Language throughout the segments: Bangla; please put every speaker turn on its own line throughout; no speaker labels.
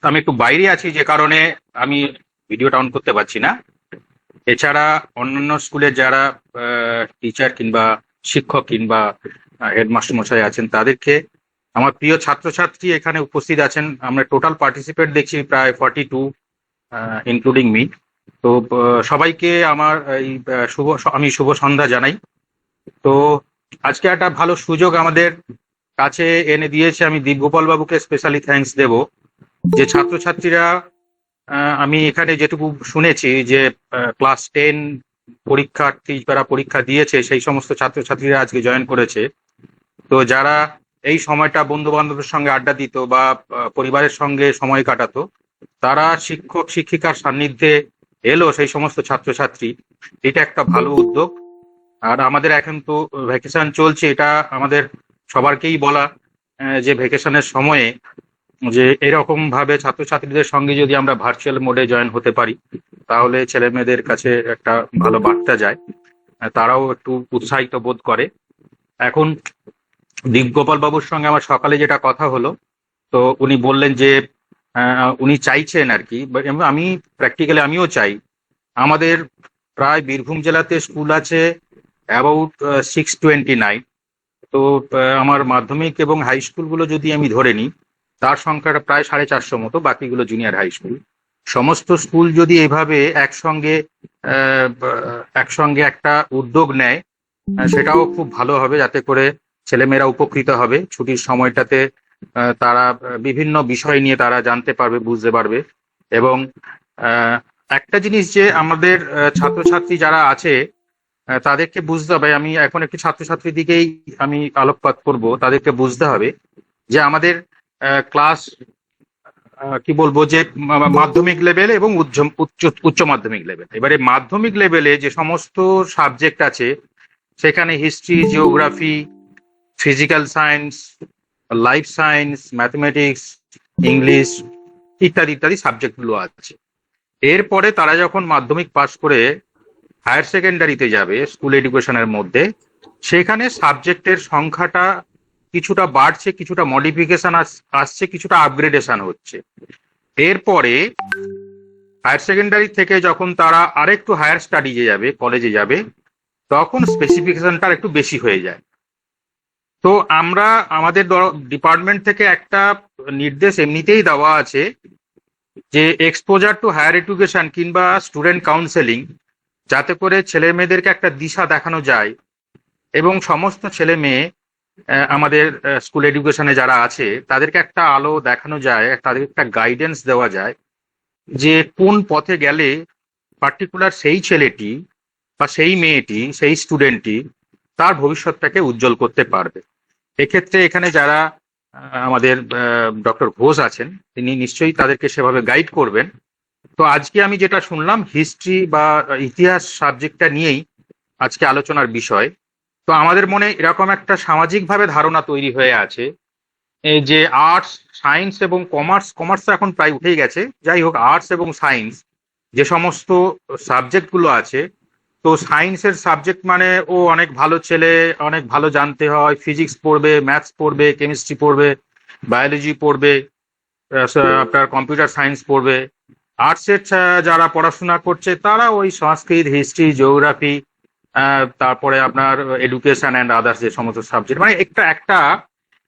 আমি একটু বাইরে আছি, যে কারণে আমি ভিডিওটা অন করতে পারছি না। এছাড়া অন্যান্য স্কুলের যারা টিচার কিংবা শিক্ষক কিংবা হেডমাস্টার মশাই আছেন, তাদেরকে, আমার প্রিয় ছাত্রছাত্রী এখানে উপস্থিত আছেন, আমরা টোটাল পার্টিসিপেট দেখছি প্রায় 42, ইনক্লুডিং মি। তো সবাইকে আমার এই আমি শুভ সন্ধ্যা জানাই। তো আজকে একটা ভালো সুযোগ আমাদের কাছে এনে দিয়েছে, আমি দীপগোপাল বাবুকে স্পেশালি থ্যাঙ্কস দেব, যে ছাত্রছাত্রীরা, আমি এখানে যেটুকু শুনেছি যে ক্লাস 10 পরীক্ষার্থী যারা পরীক্ষা দিয়েছে সেই সমস্ত ছাত্রছাত্রীরা আজকে জয়েন করেছে। তো যারা এই সময়টা বন্ধু বান্ধবের সঙ্গে আড্ডা দিত বা পরিবারের সঙ্গে সময় কাটাতো, তারা শিক্ষক শিক্ষিকার সান্নিধ্যে এলো, সেই সমস্ত ছাত্রছাত্রী। এটা একটা ভালো উদ্যোগ। আর আমাদের এখন তো ভ্যাকেশন চলছে, এটা আমাদের সবারকেই বলা, যে ভ্যাকেশনের সময়ে যে এরকম ভাবে ছাত্রছাত্রীদের সঙ্গে যদি আমরা ভার্চুয়াল মোডে জয়েন হতে পারি, তাহলে ছেলে মেয়েদের কাছে একটা ভালো বার্তা যায়, তারাও একটু উৎসাহিত বোধ করে। এখন দীপগোপাল বাবুর সঙ্গে আমার সকালে যেটা কথা হলো, তো উনি বললেন যে উনি চাইছেন আর কি, এবং আমি প্র্যাকটিক্যালি আমিও চাই, আমাদের প্রায় বীরভূম জেলাতে স্কুল আছে অ্যাবাউট 629। তো আমার মাধ্যমিক এবং হাই স্কুলগুলো যদি আমি ধরে নিই, তার সংখ্যাটা প্রায় 450 মতো, বাকিগুলো জুনিয়র হাই স্কুল। সমস্ত স্কুল যদি এভাবে একসঙ্গে একটা উদ্যোগ নেয়, সেটাও খুব ভালো হবে, যাতে করে ছেলেমেয়েরা উপকৃত হবে ছুটির সময়টাতে। তারা বিভিন্ন বিষয় নিয়ে তারা জানতে পারবে, বুঝতে পারবে। এবং আহ, একটা জিনিস, যে আমাদের ছাত্রছাত্রী যারা আছে, তাদেরকে বুঝতে হবে, আমি এখন একটু ছাত্রছাত্রীর দিকেই আমি আলোকপাত করব, তাদেরকে বুঝতে হবে যে আমাদের ক্লাস, কি বলবো, যে মাধ্যমিক লেভেল এবং উচ্চ মাধ্যমিক লেভেল। এবারে মাধ্যমিক লেভেলে যে সমস্ত সাবজেক্ট আছে, সেখানে history, geography, physical science, life science, mathematics, English ইত্যাদি ইত্যাদি সাবজেক্টগুলো আছে। এরপরে তারা যখন মাধ্যমিক পাশ করে হায়ার সেকেন্ডারিতে যাবে স্কুল এডুকেশনের মধ্যে, সেখানে সাবজেক্টের সংখ্যাটা কিছুটা বাড়ছে, কিছুটা মডিফিকেশন আসছে, কিছুটা আপগ্রেডেশন হচ্ছে। এরপরে হায়ার সেকেন্ডারি থেকে যখন তারা আরেকটু হায়ার স্টাডিজে যাবে, কলেজে যাবে, তখন স্পেসিফিকেশনটা একটু বেশি হয়ে যায়। তো আমরা, আমাদের ডিপার্টমেন্ট থেকে একটা নির্দেশ এমনিতেই দেওয়া আছে, যে এক্সপোজার টু হায়ার এডুকেশন কিংবা স্টুডেন্ট কাউন্সেলিং, যাতে করে ছেলে মেয়েদেরকে একটা দিশা দেখানো যায়, এবং সমস্ত ছেলে মেয়ে আমাদের স্কুল এডুকেশনে যারা আছে তাদেরকে একটা আলো দেখানো যায়, তাদের একটা গাইডেন্স দেওয়া যায়, যে কোন পথে গেলে পার্টিকুলার সেই ছেলেটি বা সেই মেয়েটি, সেই স্টুডেন্টটি তার ভবিষ্যৎটাকে উজ্জ্বল করতে পারবে। এক্ষেত্রে এখানে যারা আমাদের ডক্টর ঘোষ আছেন, তিনি নিশ্চয়ই তাদেরকে সেভাবে গাইড করবেন। তো আজকে আমি যেটা শুনলাম, হিস্ট্রি বা ইতিহাস সাবজেক্টটা নিয়েই আজকে আলোচনার বিষয়। তো আমাদের মনে এরকম একটা সামাজিকভাবে ধারণা তৈরি হয়ে আছে, এই যে আর্টস, সায়েন্স এবং কমার্স, কমার্স তো এখন প্রায় উঠেই গেছে, যাই হোক, আর্টস এবং সায়েন্স যে সমস্ত সাবজেক্টগুলো আছে, তো সায়েন্সের সাবজেক্ট মানে ও অনেক ভালো ছেলে, অনেক ভালো জানতে হয়, ফিজিক্স পড়বে, ম্যাথস পড়বে, কেমিস্ট্রি পড়বে, বায়োলজি পড়বে, আপনার কম্পিউটার সায়েন্স পড়বে। আর্টসের যারা পড়াশোনা করছে তারা ওই সংস্কৃত, হিস্ট্রি, জিওগ্রাফি, তারপরে আপনার এডুকেশন অ্যান্ড আদার্স যে সমস্ত সাবজেক্ট, মানে একটা একটা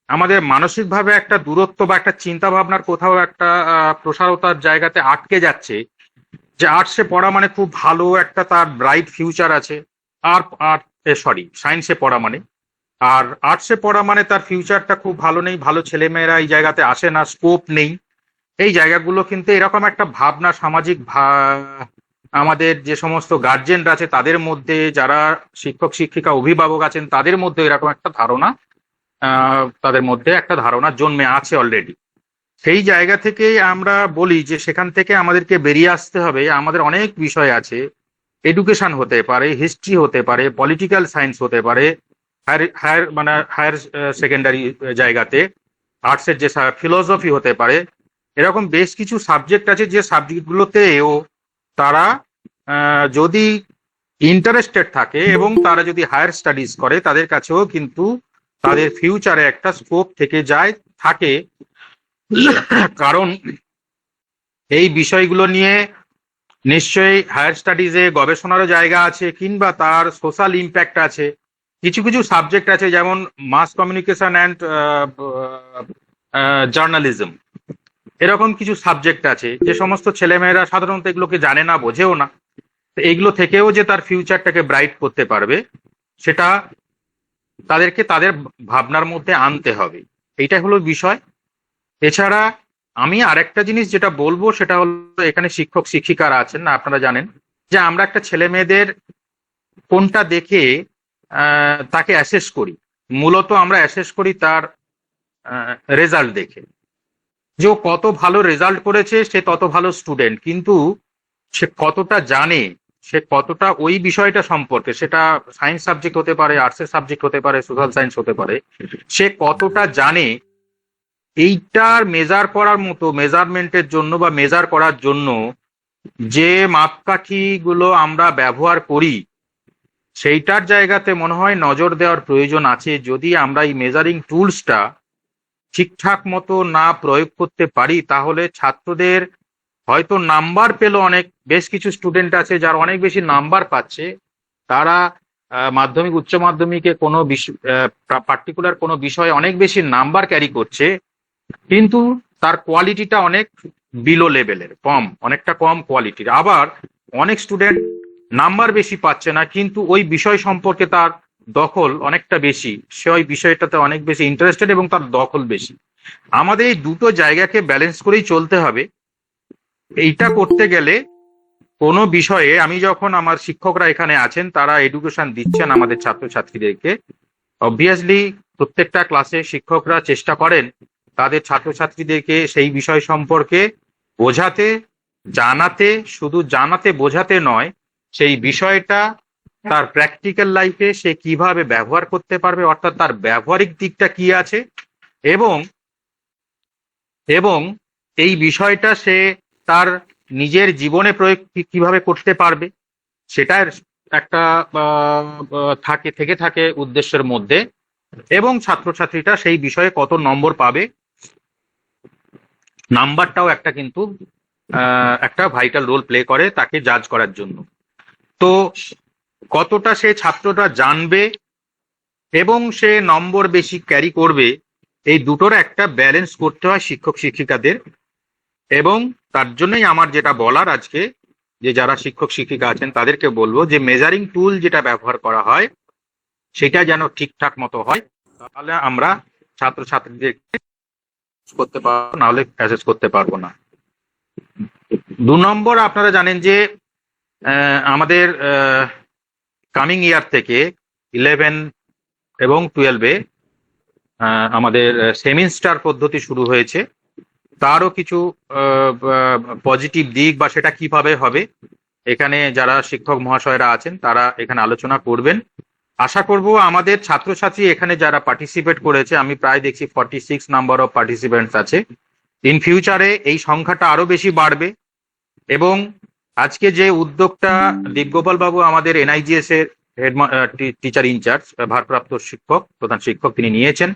আমাদের মানসিকভাবে একটা দূরত্ব বা একটা চিন্তা ভাবনার কোথাও একটা প্রসারতার জায়গাতে আটকে যাচ্ছে, যে আর্টসে পড়া মানে খুব ভালো একটা, তার ব্রাইট ফিউচার আছে। আর আর সরি, সায়েন্সে পড়া মানে, আর আর্টসে পড়া মানে তার ফিউচারটা খুব ভালো নেই, ভালো ছেলেমেয়েরা এই জায়গাতে আসে না, স্কোপ নেই। এই জায়গাগুলো কিন্তু এরকম একটা ভাবনা, সামাজিক আমাদের যে সমস্ত গার্জেনরা আছে তাদের মধ্যে, যারা শিক্ষক শিক্ষিকা অভিভাবক আছেন তাদের মধ্যে এরকম একটা ধারণা, তাদের মধ্যে একটা ধারণা জন্মে আছে অলরেডি। সেই জায়গা থেকেই আমরা বলি যে সেখান থেকে আমাদেরকে বেরিয়ে আসতে হবে। আমাদের অনেক বিষয় আছে, এডুকেশন হতে পারে, হিস্ট্রি হতে পারে, পলিটিক্যাল সায়েন্স হতে পারে, হায়ার সেকেন্ডারি জায়গাতে আর্টসের যে ফিলোসফি হতে পারে। এরকম বেশ কিছু সাবজেক্ট আছে, যে সাবজেক্টগুলোতেও তারা যদি ইন্টারেস্টেড থাকে এবং তারা যদি হায়ার স্টাডিজ করে, তাদের কাছেও কিন্তু তাদের ফিউচারে একটা স্কোপ থেকে যায় থাকে। কারণ এই বিষয়গুলো নিয়ে নিশ্চয়ই হায়ার স্টাডিজে গবেষণারও জায়গা আছে, কিংবা তার সোশ্যাল ইম্প্যাক্ট আছে। কিছু কিছু সাবজেক্ট আছে, যেমন মাস কমিউনিকেশন অ্যান্ড জার্নালিজম, এরকম কিছু সাবজেক্ট আছে যে সমস্ত ছেলেমেয়েরা সাধারণত এগুলোকে জানে না, বোঝেও না। তো এইগুলো থেকেও যে তার ফিউচারটাকে ব্রাইট করতে পারবে, সেটা তাদেরকে তাদের ভাবনার মধ্যে আনতে হবে। এইটাই হলো বিষয়। এছাড়া আমি আরেকটা জিনিস যেটা বলবো, সেটা হলো এখানে শিক্ষক শিক্ষিকারা আছেন না, আপনারা জানেন যে আমরা একটা ছেলে মেয়েদের কোনটা দেখে তাকে অ্যাসেস করি। মূলত আমরা অ্যাসেস করি তার রেজাল্ট দেখে, যে ও কত ভালো রেজাল্ট করেছে সে তত ভালো স্টুডেন্ট, কিন্তু সে কতটা জানে, সে কতটা ওই বিষয়টা সম্পর্কে, সেটা সায়েন্স সাবজেক্ট হতে পারে, আর্টসের সাবজেক্ট হতে পারে, সোশ্যাল সায়েন্স হতে পারে, সে কতটা জানে, এইটার মেজার করার মতো, মেজারমেন্টের জন্য বা মেজার করার জন্য যে মাপকাঠি গুলো আমরা ব্যবহার করি, সেইটার জায়গাতে মনে হয় নজর দেওয়ার প্রয়োজন আছে। যদি আমরা এই মেজারিং টুলসটা ঠিকঠাক মতো না প্রয়োগ করতে পারি, তাহলে ছাত্রদের হয়তো নাম্বার পেলো অনেক, বেশ কিছু স্টুডেন্ট আছে যারা অনেক বেশি নাম্বার পাচ্ছে, তারা মাধ্যমিক উচ্চ মাধ্যমিকে কোনো পার্টিকুলার কোনো বিষয়ে অনেক বেশি নাম্বার ক্যারি করছে, কিন্তু তার কোয়ালিটিটা অনেক বিলো লেভেলের, কম, অনেকটা কম কোয়ালিটির। আবার অনেক স্টুডেন্ট নাম্বার বেশি পাচ্ছে না, কিন্তু ওই বিষয় সম্পর্কে তার দখল অনেকটা বেশি, সে ওই বিষয়টাতে অনেক বেশি ইন্টারেস্টেড এবং তার দখল বেশি। আমাদের এই দুটো জায়গাকে ব্যালেন্স করেই চলতে হবে। এইটা করতে গেলে কোনো বিষয়ে, আমি যখন, আমার শিক্ষকরা এখানে আছেন, তারা এডুকেশন দিচ্ছেন আমাদের ছাত্রছাত্রীদেরকে, অবভিয়াসলি প্রত্যেকটা ক্লাসে শিক্ষকরা চেষ্টা করেন তাদের ছাত্রছাত্রীদেরকে সেই বিষয় সম্পর্কে বোঝাতে, জানাতে, শুধু জানাতে বোঝাতে নয়, সেই বিষয়টা তার প্র্যাকটিক্যাল লাইফে সে কিভাবে ব্যবহার করতে পারবে, অর্থাৎ তার ব্যবহারিক দিকটা কি আছে, এবং এবং এই বিষয়টা সে তার নিজের জীবনে প্রয়োগ কিভাবে করতে পারবে, সেটার একটা থেকে থাকে উদ্দেশ্যের মধ্যে। এবং ছাত্রছাত্রীটা সেই বিষয়ে কত নম্বর পাবে, নাম্বারটাও একটা কিন্তু একটা ভাইটাল রোল প্লে করে তাকে জাজ করার জন্য। তো কতটা সে ছাত্রটা জানবে এবং সে নম্বর বেশি ক্যারি করবে, এই দুটোর একটা ব্যালেন্স করতে হয় শিক্ষক শিক্ষিকাদের। এবং তার জন্যই আমার যেটা বলার আজকে, যে যারা শিক্ষক শিক্ষিকা আছেন তাদেরকে বলবো যে মেজারিং টুল যেটা ব্যবহার করা হয় সেটা যেন ঠিকঠাক মতো হয়, তাহলে আমরা ছাত্রছাত্রীদেরকে করতে পারবো, নাহলে অ্যাসেস করতে পারবো না। 2 নম্বর, আপনারা জানেন যে আমাদের কামিং ইয়ার থেকে 11 এবং 12-এ আমাদের সেমিস্টার পদ্ধতি শুরু হয়েছে। তারও কিছু পজিটিভ দিক বা সেটা কিভাবে হবে, এখানে যারা শিক্ষক মহাশয়রা আছেন তারা এখানে আলোচনা করবেন। আশা করব আমাদের ছাত্রছাত্রী এখানে যারা পার্টিসিপেট করেছে, আমি প্রায় দেখছি 46 নাম্বার অফ পার্টিসিপেন্টস আছে, ইন ফিউচারে এই সংখ্যাটা আরো বেশি বাড়বে। এবং আজকে যে উদ্যোগটা দিব্যগোপাল বাবু, আমাদের এনআইজিএস এর হেড টিচার ইনচার্জ, ভারপ্রাপ্ত শিক্ষক, প্রধান শিক্ষক, তিনি নিয়েছেন,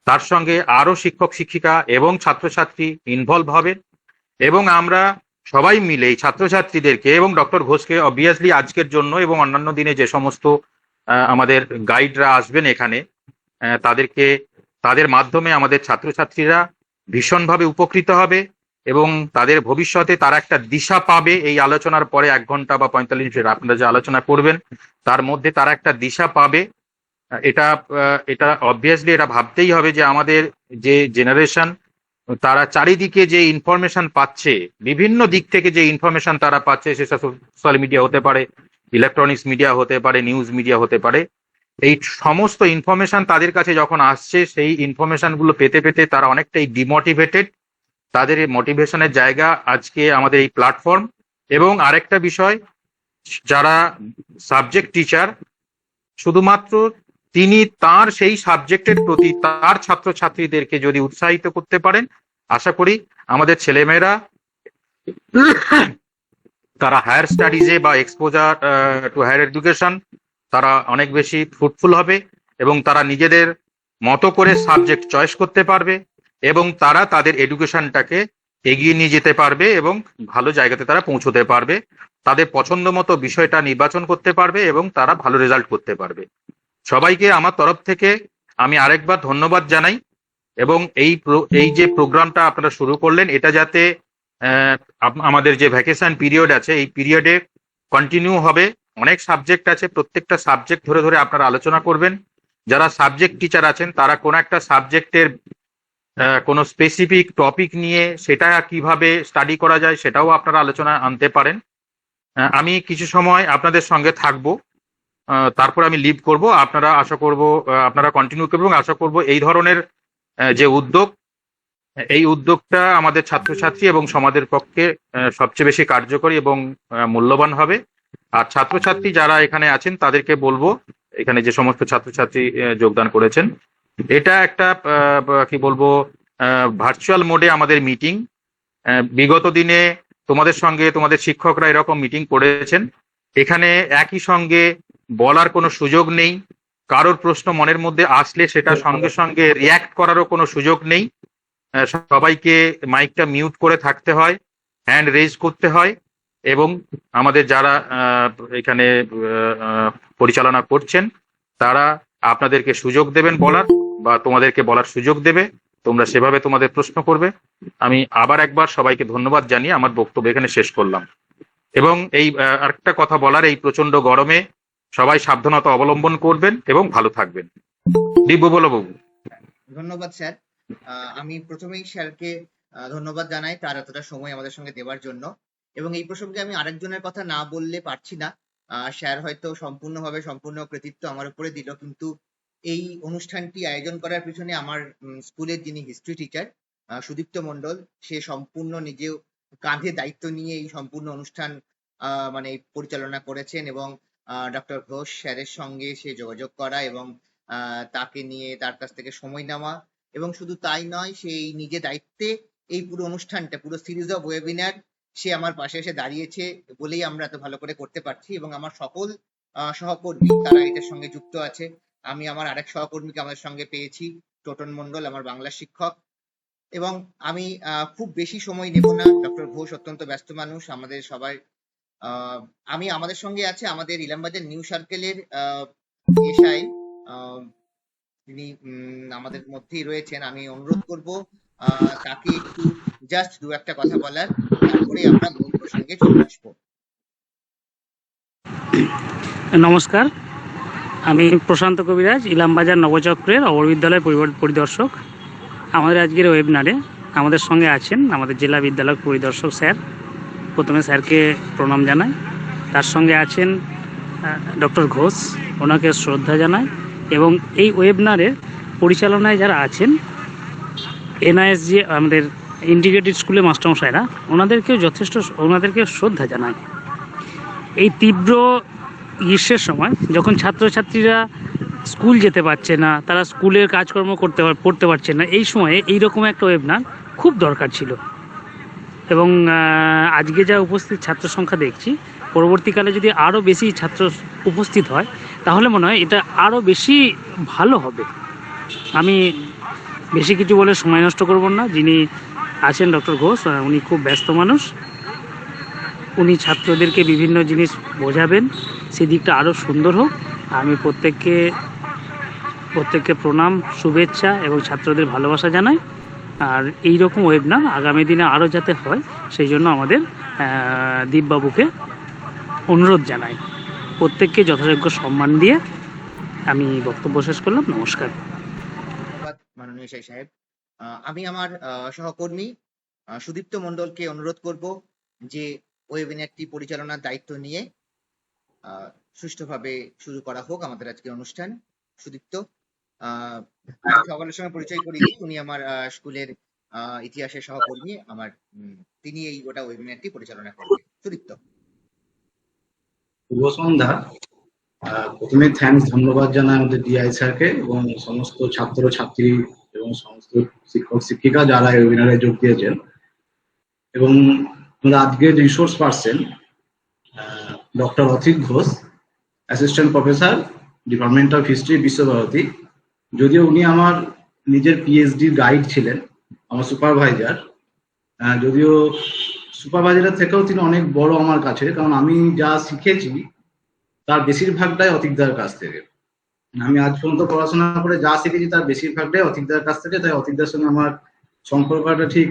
তার সঙ্গে আরো শিক্ষক শিক্ষিকা এবং ছাত্রছাত্রী ইনভলভ হবে, এবং আমরা সবাই মিলে এই ছাত্রছাত্রীদেরকে এবং ডক্টর ঘোষকে অবভিয়াসলি আজকের জন্য এবং অন্যান্য দিনে যে সমস্ত আমাদের গাইডরা আসবেন এখানে, তাদেরকে, তাদের মাধ্যমে আমাদের ছাত্রছাত্রীরা ভীষণভাবে উপকৃত হবে এবং তাদের ভবিষ্যতে তারা একটা দিশা পাবে। এই আলোচনার পরে 1 ঘন্টা বা 45 মিনিট আপনারা যে আলোচনা করবেন তার মধ্যে তারা একটা দিশা পাবে। এটা এটা অবভিয়াসলি এটা ভাবতেই হবে যে আমাদের যে জেনারেশন, তারা চারিদিকে যে ইনফরমেশন পাচ্ছে, বিভিন্ন দিক থেকে যে ইনফরমেশন তারা পাচ্ছে, সেটা সোশ্যাল মিডিয়া হতে পারে, ইলেকট্রনিক্স মিডিয়া হতে পারে, নিউজ মিডিয়া হতে পারে, এই সমস্ত ইনফরমেশন তাদের কাছে যখন আসছে, সেই ইনফরমেশন গুলো পেতে পেতে তারা অনেকটাই ডিমোটিভেটেড। তাদের এই মোটিভেশনের জায়গা আজকে আমাদের এই প্ল্যাটফর্ম। এবং আরেকটা বিষয়, যারা সাবজেক্ট টিচার, শুধুমাত্র তিনি তার সেই সাবজেক্টের প্রতি তার ছাত্রছাত্রীদেরকে যদি উৎসাহিত করতে পারেন, আশা করি আমাদের ছেলেমেয়েরা তারা হায়ার স্টাডিজে বা এক্সপোজার টু হায়ার এডুকেশন তারা অনেক বেশি ফ্রুটফুল হবে এবং তারা নিজেদের মতো করে সাবজেক্ট চয়েস করতে পারবে এবং তারা তাদের এডুকেশনটাকে এগিয়ে নিয়ে যেতে পারবে এবং ভালো জায়গাতে তারা পৌঁছতে পারবে, তাদের পছন্দ মতো বিষয়টা নির্বাচন করতে পারবে এবং তারা ভালো রেজাল্ট করতে পারবে। সবাইকে আমার তরফ থেকে আমি আরেকবার ধন্যবাদ জানাই, এবং এই যে প্রোগ্রামটা আপনারা শুরু করলেন, এটা যাতে আমাদের যে ভ্যাকেশন পিরিয়ড আছে এই পিরিয়ডে কন্টিনিউ হবে। অনেক সাবজেক্ট আছে, প্রত্যেকটা সাবজেক্ট ধরে ধরে আপনারা আলোচনা করবেন। যারা সাবজেক্ট টিচার আছেন তারা কোনো একটা সাবজেক্টের কোনো স্পেসিফিক টপিক নিয়ে সেটা কিভাবে স্টাডি করা যায় সেটাও আপনারা আলোচনা আনতে পারেন। আমি কিছু সময় আপনাদের সঙ্গে থাকবো, তারপর আমি লিভ করব। আপনারা আশা করব আপনারা কন্টিনিউ করবেন, এবং আশা করব এই ধরনের যে উদ্যোগ, এই উদ্যোগটা আমাদের ছাত্রছাত্রী এবং সমাজের পক্ষে সবচেয়ে বেশি কার্যকরী এবং মূল্যবান হবে। আর ছাত্রছাত্রী যারা এখানে আছেন তাদেরকে বলবো, এখানে যে সমস্ত ছাত্রছাত্রী যোগদান করেছেন, এটা একটা কি বলবো ভার্চুয়াল মোডে আমাদের মিটিং। বিগত দিনে তোমাদের সঙ্গে তোমাদের শিক্ষকরা এরকম মিটিং করেছেন, এখানে একই সঙ্গে বলার কোনো সুযোগ নেই, কারোর প্রশ্ন মনের মধ্যে আসলে সেটা সঙ্গে সঙ্গে রিয়াক্ট করারও কোনো সুযোগ নেই। সবাইকে মাইকটা মিউট করে থাকতে হয়, হ্যান্ড রেজ করতে হয়, এবং আমাদের যারা এখানে পরিচালনা করছেন তারা আপনাদেরকে সুযোগ দেবেন বলার, বা তোমাদেরকে বলার সুযোগ দেবে, তোমরা সেভাবে তোমাদের প্রশ্ন করবে। আমি আবার একবার সবাইকে ধন্যবাদ জানিয়ে আমার বক্তব্য এখানে শেষ করলাম। এবং এই আরেকটা কথা বলার, এই প্রচন্ড গরমে সবাই সাবধানতা অবলম্বন করবেন এবং ভালো থাকবেন। দিব্য বলো বাবু।
ধন্যবাদ স্যার। আমি প্রথমেই স্যারকে ধন্যবাদ জানাই তার এতটা সময় আমাদের সঙ্গে দেওয়ার জন্য, এবং এই প্রসঙ্গে আমি আরেকজনের কথা না বললে পারছি না। স্যার হয়তো সম্পূর্ণ কৃতিত্ব আমার উপরে দিল, কিন্তু এই অনুষ্ঠানটি আয়োজন করার পিছনে আমার স্কুলের যিনি হিস্ট্রি টিচার সুদীপ্ত মণ্ডল, সে সম্পূর্ণ নিজেও কাঁধে দায়িত্ব নিয়ে এই সম্পূর্ণ অনুষ্ঠান মানে পরিচালনা করেছেন, এবং ডক্টর ঘোষ স্যারের সঙ্গে সে যোগাযোগ করা এবং তাকে নিয়ে তার কাছ থেকে সময় নেওয়া, এবং শুধু তাই নয়, সেই নিজে দায়িত্বে এই পুরো অনুষ্ঠানটা, পুরো সিরিজ অফ ওয়েবিনার সে আমার পাশে এসে দাঁড়িয়েছে বলেই আমরা এত ভালো করে করতে পারছি। এবং আমার সকল সহকর্মী তারা এটার সঙ্গে যুক্ত আছে। আমি আমার আরেক সহকর্মীকে আমাদের সঙ্গে পেয়েছি, টোটন মণ্ডল, আমার বাংলা শিক্ষক। এবং আমি খুব বেশি সময় নেব না, ডক্টর ঘোষ অত্যন্ত ব্যস্ত মানুষ আমাদের সবাই। আমি আমাদের সঙ্গে আছে আমাদের ইলামবাজার নিউ সার্কেলের এসআই, তিনি আমাদের মধ্যেই রয়েছেন। আমি অনুরোধ করব তাকে একটু জাস্ট দু একটা কথা বলার, তারপরে আমরা মূল প্রসঙ্গে চলে আসবো।
নমস্কার, আমি প্রশান্ত কবিরাজ, ইলামবাজার নবচক্রের অবর বিদ্যালয় পরিদর্শক। আমাদের আজকের ওয়েবিনারে আমাদের সঙ্গে আছেন আমাদের জেলা বিদ্যালয় পরিদর্শক স্যার। প্রথমে স্যারকে প্রণাম জানাই। তার সঙ্গে আছেন ডক্টর ঘোষ, ওনাকে শ্রদ্ধা জানাই। এবং এই ওয়েবিনারের পরিচালনায় যারা আছেন এনআইএসজি, আমাদের ইন্টিগ্রেটেড স্কুলের মাস্টারমশাইরা, ওনাদেরকে শ্রদ্ধা জানাই। এই তীব্র গ্রীষ্মের সময় যখন ছাত্রছাত্রীরা স্কুল যেতে পারছে না, তারা স্কুলের কাজকর্ম পড়তে পারছে না, এই সময়ে এইরকম একটা ওয়েবিনার খুব দরকার ছিল। এবং আজকে যা উপস্থিত ছাত্র সংখ্যা দেখছি, পরবর্তীকালে যদি আরও বেশি ছাত্র উপস্থিত হয় তাহলে মনে হয় এটা আরও বেশি ভালো হবে। আমি বেশি কিছু বলে সময় নষ্ট করব না। যিনি আছেন ডক্টর ঘোষ, উনি খুব ব্যস্ত মানুষ, উনি ছাত্রদেরকে বিভিন্ন জিনিস বোঝাবেন, সেদিকটা আরও সুন্দর হোক। আমি প্রত্যেককে প্রণাম, শুভেচ্ছা এবং ছাত্রদের ভালোবাসা জানাই। আর এই রকম ওয়েবিনার আগামী দিনে আরও যাতে হয় সেই জন্য আমাদের দীপবাবুকে অনুরোধ জানাই। প্রত্যেককে যথাযোগ্য সম্মান দিয়ে আমি বক্তব্য শেষ করলাম। নমস্কার।
ধন্যবাদ মাননীয় সাহেব। আমি আমার সহকর্মী সুদীপ্ত মণ্ডলকে অনুরোধ করব যে ওয়েবিনারটি পরিচালনার দায়িত্ব নিয়ে সুষ্ঠুভাবে শুরু করা হোক আমাদের আজকের অনুষ্ঠান। সুদীপ্ত, সকলের সঙ্গে পরিচয় করিয়ে দিই, উনি আমার স্কুলের ইতিহাসের সহকর্মী, তিনি এই গোটা ওয়েবিনারটি পরিচালনা করবেন। সুদীপ্ত।
শুভ সন্ধ্যা। প্রথমে ধন্যবাদ জানাই আমাদের ডিআই স্যারকে এবং সমস্ত ছাত্র ছাত্রী এবং সমস্ত শিক্ষক শিক্ষিকা যারা এই ওয়েবিনারে যোগ দিয়েছেন। এবং আজকের resource person doctor Athit Ghosh, assistant professor, department of history, Visvabharati. যদিও উনি আমার নিজের পিএইচডির গাইড ছিলেন, আমার সুপারভাইজার, যদিও সুপারভাইজারের থেকেও তিনি অনেক বড় আমার কাছে, কারণ আমি যা শিখেছি তার বেশিরভাগটাই অতীকদার কাছ থেকে। আমি আজ পর্যন্ত পড়াশোনা করে যা শিখেছি তার বেশিরভাগটাই অতীকদার কাছ থেকে। তাই অতীকদার সঙ্গে আমার সম্পর্কটা ঠিক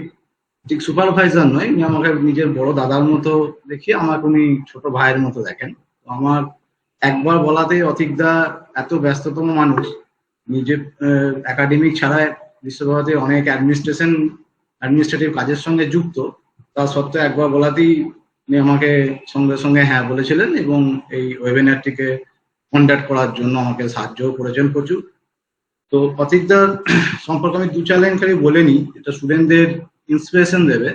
ঠিক সুপারভাইজার নয়, উনি আমাকে নিজের বড় দাদার মতো দেখি, আমাকে উনি ছোট ভাইয়ের মতো দেখেন। তো আমার একবার বলাতেই অতীকদা এত ব্যস্ততম মানুষ, নিজে একাডেমিক ছাড়া বিশ্বভারতী অনেক অ্যাডমিনিস্ট্রেটিভ কাজের সঙ্গে যুক্ত, তা সত্ত্বেও একবার বলাতেই উনি আমাকে সঙ্গে সঙ্গে হ্যাঁ বলেছিলেন এবং এই ওয়েবিনারটিকে কন্ডাক্ট করার জন্য আমাকে সাহায্যও করেছেন প্রচুর। তো অতীকদার সম্পর্কে আমি 2-4 লাইন খালি বলে নিই, এটা স্টুডেন্টদের ইন্সপিরেশন দেবে।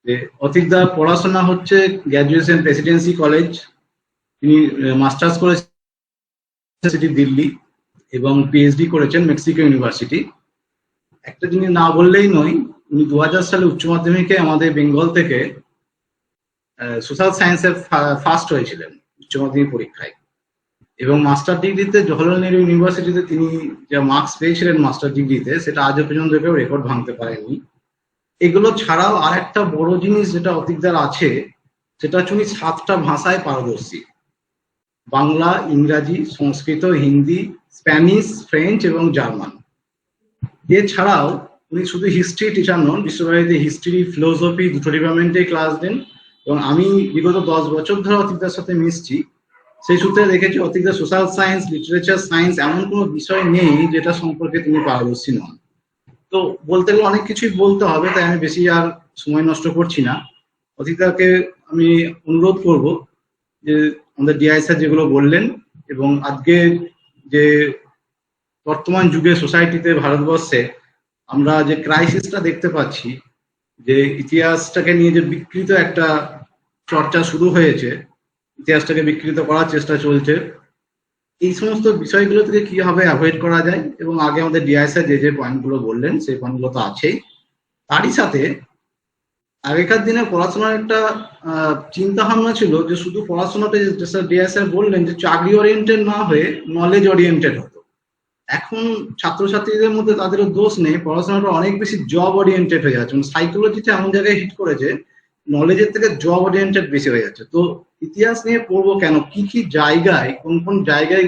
যে অতীকদা পড়াশোনা হচ্ছে গ্র্যাজুয়েশন প্রেসিডেন্সি কলেজ, তিনি মাস্টার্স করেছেন দিল্লি এবং পিএইচডি করেছেন মেক্সিকো ইউনিভার্সিটি। একটা জিনিস না বললেই নয়, উনি 2000 সালে উচ্চ মাধ্যমিকে আমাদের বেঙ্গল থেকে সোশ্যাল সায়েন্সে ফার্স্ট হয়েছিলেন উচ্চ মাধ্যমিক পরীক্ষায়, এবং মাস্টার ডিগ্রিতে জওহরলাল নেহরু ইউনিভার্সিটিতে তিনি যা মার্কস পেয়েছিলেন মাস্টার ডিগ্রিতে, সেটা আজও পর্যন্ত কেউ রেকর্ড ভাঙতে পারেনি। এগুলো ছাড়াও আর একটা বড় জিনিস যেটা অতীকদার আছে, সেটা হচ্ছে উনি 7টা ভাষায় পারদর্শী: বাংলা, ইংরাজি, সংস্কৃত, হিন্দি, স্প্যানিশ, ফ্রেঞ্চ এবং জার্মান। এছাড়াও উনি শুধু হিস্ট্রি টিচার নন, বিশ্বভারতীতে হিস্ট্রি, ফিলোসফি দুটো ডিপার্টমেন্টে ক্লাস দেন। এবং আমি বিগত 10 বছর ধরে অতীকদার সাথে মিশছি, সেই সূত্রে দেখেছি অতীকদার সোশ্যাল সায়েন্স, লিটারেচার সায়েন্স এমন কোনো বিষয় নেই যেটা সম্পর্কে তিনি পারদর্শী নন। তো বলতে গেলে অনেক কিছুই বলতে হবে, তাই আমি বেশি আর সময় নষ্ট করছি না। অতীকদাকে আমি অনুরোধ করব যে আমাদের ডিআই স্যার যেগুলো বললেন, এবং আজকে যে বর্তমান যুগে সোসাইটিতে ভারতবর্ষে আমরা যে ক্রাইসিসটা দেখতে পাচ্ছি, যে ইতিহাসটাকে নিয়ে যে বিকৃত একটা চর্চা শুরু হয়েছে, ইতিহাসটাকে বিকৃত করার চেষ্টা চলছে, এই সমস্ত বিষয়গুলো থেকে কিভাবে অ্যাভয়েড করা যায়। এবং আগে আমাদের ডিআই স্যার যে পয়েন্টগুলো বললেন সেই পয়েন্টগুলো তো আছেই, তারই সাথে আগেকার দিনে পড়াশোনার একটা চিন্তা ভাবনা ছিল যে শুধু পড়াশোনাটা, ডিআই স্যার বললেন যে চাকরি ওরিয়েন্টেড না হয়ে নলেজ ওরিয়েন্টেড হতো। এখন ছাত্রছাত্রীদের মধ্যে তাদেরও দোষ নেই, পড়াশোনাটা অনেক বেশি জব ওরিয়েন্টেড হয়ে যাচ্ছে। সাইকোলজিতে এমন জায়গায় হিট করেছে, নলেজের থেকে জব ওরিয়েন্টেড বেশি হয়ে যাচ্ছে। তো ইতিহাস নিয়ে পড়বো কেন, কি কি জায়গায়, কোন কোন জায়গায়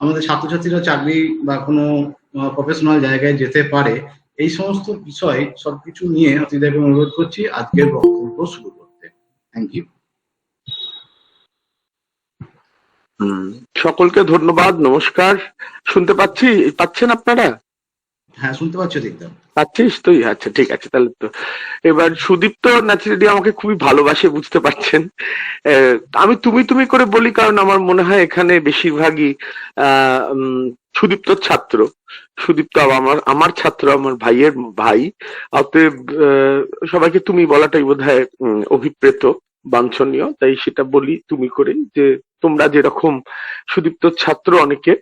আমাদের ছাত্রছাত্রীরা চাকরি বা কোনো প্রফেশনাল জায়গায় যেতে পারে, এই সমস্ত বিষয় সবকিছু নিয়ে অতিথিদেরকে অনুরোধ করছি আজকের বক্তব্য শুরু করতে। Thank you.
সকলকে ধন্যবাদ, নমস্কার। শুনতে পাচ্ছেন আপনারা?
হ্যাঁ, শুনতে পাচ্ছি অতীকদা।
পাচ্ছিস তুই? আচ্ছা, ঠিক আছে। তাহলে তো এবার সুদীপ্ত ন্যাচারালি আমাকে খুবই ভালোবাসে, বুঝতে পারছেন। আমি তুমি তুমি করে বলি কারণ আমার মনে হয় এখানে বেশিরভাগই সুদীপ্তর ছাত্র। সুদীপ্ত আমার ছাত্র, আমার ভাইয়ের ভাই। অতএব সবাইকে তুমি বলাটাই বোধহয় অভিপ্রেত, বাঞ্ছনীয়। তাই সেটা বলি তুমি করে, যে তোমরা যেরকম সুদীপ্তর ছাত্র অনেকে,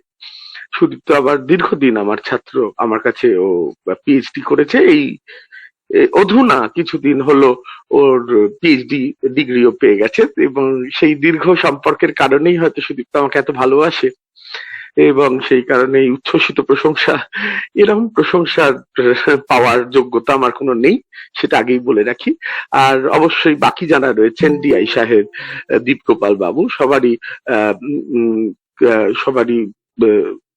সুদীপ্ত আবার দীর্ঘদিন আমার ছাত্র, আমার কাছে ও পিএইচডি করেছে। এই অধুনা কিছুদিন হলো ওর পিএইচডি ডিগ্রিও পেয়ে গেছে, এবং সেই দীর্ঘ সম্পর্কের কারণেই হয়তো সুদীপ্ত আমাকে এত ভালোবাসে, এবং সেই কারণে উচ্ছ্বসিত প্রশংসা, এরকম প্রশংসার পাওয়ার যোগ্যতা আমার কোনো নেই, সেটা আগেই বলে রাখি। আর অবশ্যই বাকি যারা রয়েছেন, ডিআই সাহেব, দীপগোপাল বাবু, সবারই